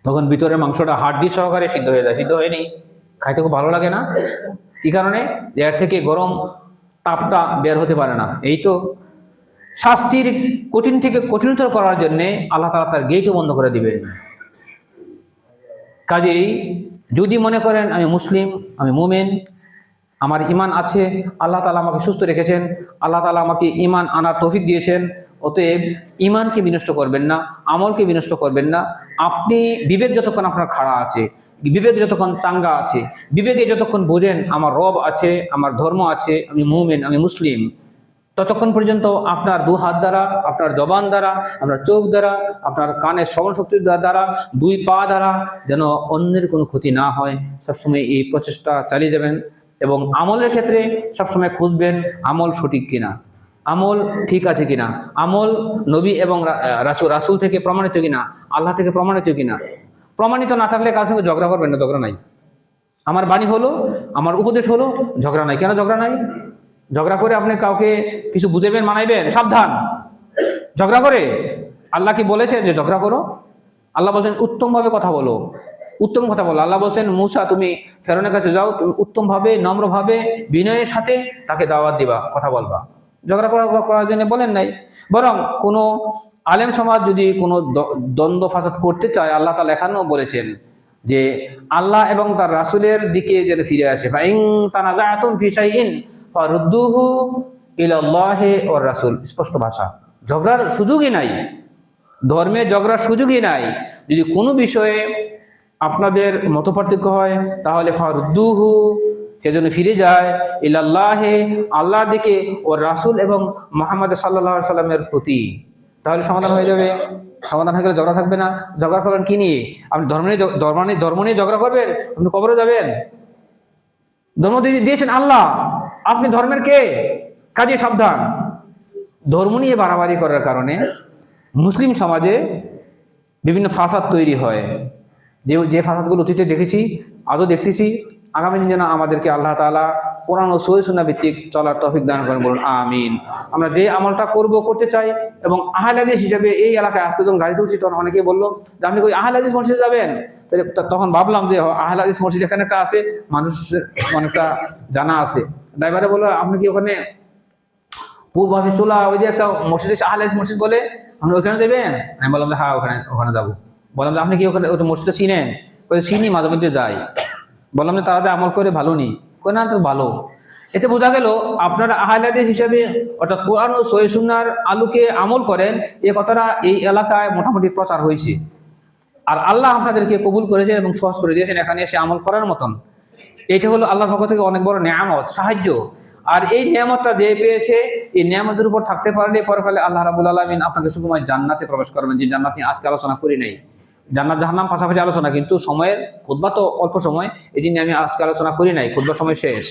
তখন ভিতরে মাংসটা হাড্ডি সহকারে সিদ্ধ হয়ে যায়। সিদ্ধ হয়নি, খাইতে খুব ভালো লাগে না? কি কারণে? এর থেকে গরম তাপটা বের হতে পারে না। এই তো শাস্তির কঠিন থেকে কঠিনতর করার জন্য আল্লাহ তাআলা তার গেটও বন্ধ করে দিবেন। কাজেই যদি মনে করেন আমি মুসলিম, আমি মুমিন, আমার ঈমান আছে, আল্লাহ তাআলা আমাকে সুস্থ রেখেছেন, আল্লাহ তাআলা আমাকে ঈমান আনার তৌফিক দিয়েছেন, অতএব ঈমানকে বিনষ্ট করবেন না, আমলকে বিনষ্ট করবেন না। আপনি বিবেক যতক্ষণ আপনার খাড়া আছে, বিবেক যতক্ষণ চাঙ্গা আছে, বিবেকে যতক্ষণ বোঝেন আমার রব আছে, আমার ধর্ম আছে, আমি মুমিন, আমি মুসলিম, ততক্ষণ পর্যন্ত আপনার 2 হাত দ্বারা, আপনার জবান দ্বারা, আপনার চোখ দ্বারা, আপনার কানের শ্রবণ শক্তির দ্বারা, 2 পা দ্বারা যেন অন্যের কোনো ক্ষতি না হয়, সবসময় এই প্রচেষ্টা চালিয়ে যাবেন। এবং আমলের ক্ষেত্রে সবসময় খুঁজবেন আমল সঠিক কিনা, আমল ঠিক আছে কিনা, আমল নবী এবং রাসূল থেকে প্রমাণিত কিনা, আল্লাহ থেকে প্রমাণিত কিনা। প্রমাণিত না থাকলে কারোর সঙ্গে ঝগড়া করবেন না, ঝগড়া নাই। আমার বাণী হলো, আমার উপদেশ হলো, ঝগড়া নাই। কেন ঝগড়া নাই? ঝগড়া করে আপনি কাউকে কিছু বুঝাবেন, মানাইবেন? সাবধান। ঝগড়া করে আল্লাহ কি বলেছেন যে ঝগড়া করো? আল্লাহ বলছেন উত্তমভাবে কথা বলো, উত্তম কথা বলো। আল্লাহ বলছেন মূসা তুমি ফেরৌনের কাছে যাও, তুমি উত্তমভাবে, নম্রভাবে, বিনয়ের সাথে তাকে দাওয়াত দিবা, কথা বলবা। ঝগড়া করার জন্য বলেন নাই। বরং কোনো আলেম সমাজ যদি কোনো দ্বন্দ্ব ফাসাদ করতে চায়, আল্লাহ তাআলা এখানেও বলেছেন যে আল্লাহ এবং তার রাসূলের দিকে যেন ফিরে আসে। ফাইন তানাজাতুম ফি শাইইন ফারুদ্দুহু ইলাল্লাহি ওয়ার রাসূল, স্পষ্ট ভাষা। ঝগড়ার সুযোগই নাই, ধর্মে ঝগড়ার সুযোগই নাই। যদি কোনো বিষয়ে আপনাদের মতপার্থক্য হয় তাহলে ফারুদ্দুহু, সেজন্য ফিরে যায় ইলাল্লাহি, আল্লাহর দিকে, ও রাসূল এবং মুহাম্মদ সাল্লাল্লাহু আলাইহি সাল্লামের প্রতি, তাহলে সমাধান হয়ে যাবে। সমাধান হয়ে গেলে ঝগড়া থাকবে না। ঝগড়া করবেন কি নিয়ে? আপনি ধর্ম নিয়ে ঝগড়া করবেন, আপনি কবরে যাবেন। ধর্ম দিয়েছেন আল্লাহ, আপনি ধর্মের কে? কাজে সাবধান। ধর্ম নিয়ে বাড়াবাড়ি করার কারণে মুসলিম সমাজে বিভিন্ন ফাসাদ তৈরি হয়। যে ফাসাদগুলো অতীতে দেখেছি, আজও দেখতেছি, আগামী দিন যেন আমাদেরকে আল্লাহ তাআলা কোরআন ও সহিহ সুন্নাহ ভিত্তিক চলার তৌফিক দান করেন, বলুন আমিন। আমরা যে আমলটা করতে চাই, এবং আহলে হাদিস হিসেবে এই এলাকায় আজকে যখন গাড়িতে উঠছি তখন অনেকেই বললো যে আপনি ওই আহলে হাদিস মসজিদে যাবেন। তখন ভাবলাম যে আহলে হাদিস মসজিদ এখানে একটা আছে, মানুষের অনেকটা জানা আছে। ড্রাইভারে বললো আপনি কি ওখানে পূর্ব হাফিজুল্লাহ ওই যে একটা মসজিদ আহলে হাদিস মসজিদ বলে, আপনি ওখানে দেবেন? আমি বললাম যে হ্যাঁ ওখানে যাবো। বললাম যে আপনি কি ওখানে ওটা মসজিদটা চিনেন? ওই চিনি, মাঝে মধ্যে যাই। বললাম যে তারা যে আমল করে ভালো নি, না তো ভালো। এতে বোঝা গেল আপনারা আহলে হাদিস হিসেবে অর্থাৎ কোরআন ও সহিহ সুন্নাহর আলোকে আমল করেন, এই কথাটা এই এলাকায় মোটামুটি প্রচার হয়েছে। আর আল্লাহ আপনাদেরকে কবুল করেছেন এবং সহজ করে দিয়েছেন এখানে এসে আমল করার মতন। এটা হলো আল্লাহর পক্ষ থেকে অনেক বড় নেয়ামত, সাহায্য। আর এই নিয়ামতটা যে পেয়েছে, এই নিয়ামতের উপর থাকতে পারলে পরকালে আল্লাহ রাব্বুল আলামিন আপনাকে সুকুমার জান্নাতে প্রবেশ করবেন, যে জান্নাত নিয়ে আজকে আলোচনা করি নাই। জান্নাত জাহান্নাম পাশাপাশি আলোচনা, কিন্তু সময়ের খুতবা তো অল্প সময়, এই জন্য আমি আজকে আলোচনা করি নাই, খুতবার সময় শেষ।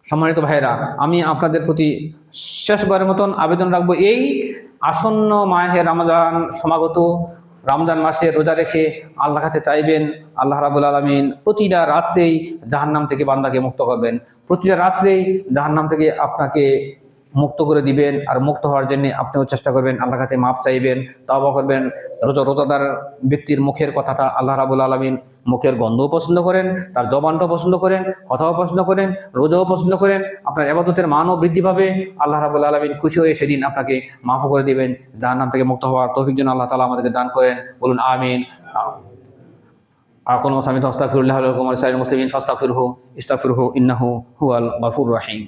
সম্মানিত ভাইরা, আমি আপনাদের প্রতি শেষবারের মতন আবেদন রাখবো, এই আসন্ন মাহে রমজান সমাগত, রমজান মাসে রোজা রেখে আল্লাহর কাছে চাইবেন আল্লাহ রাব্বুল আলামিন প্রতিটা রাত্রেই জাহান্নাম থেকে বান্দাকে মুক্ত করবেন, প্রতিটা রাত্রেই জাহান্নাম থেকে আপনাকে মুক্ত করে দিবেন। আর মুক্ত হওয়ার জন্য আপনিও চেষ্টা করবেন, আল্লাহর কাছে মাপ চাইবেন, তওবা করবেন। রোজাদার ব্যক্তির মুখের কথাটা আল্লাহ রাব্বুল আলামিন মুখের গন্ধও পছন্দ করেন, তার জবানটাও পছন্দ করেন, কথাও পছন্দ করেন, রোজাও পছন্দ করেন। আপনার ইবাদতের মানও বৃদ্ধি পাবে, আল্লাহ রাব্বুল আলামিন খুশি হয়ে সেদিন আপনাকে মাফ করে দিবেন। জাহান্নাম থেকে মুক্ত হওয়ার তৌফিক যেন আল্লাহ তাআলা আমাদেরকে দান করেন, বলুন আমিন। আকুলু ওয়া সামিতু আস্তাগফিরুল্লাহ লাকুম ওয়া লিসাইরিল মুসলিমিন ফাস্তাগফিরুহু ইস্তাগফিরুহু ইন্নাহু হুয়াল গফুরুর রহিম।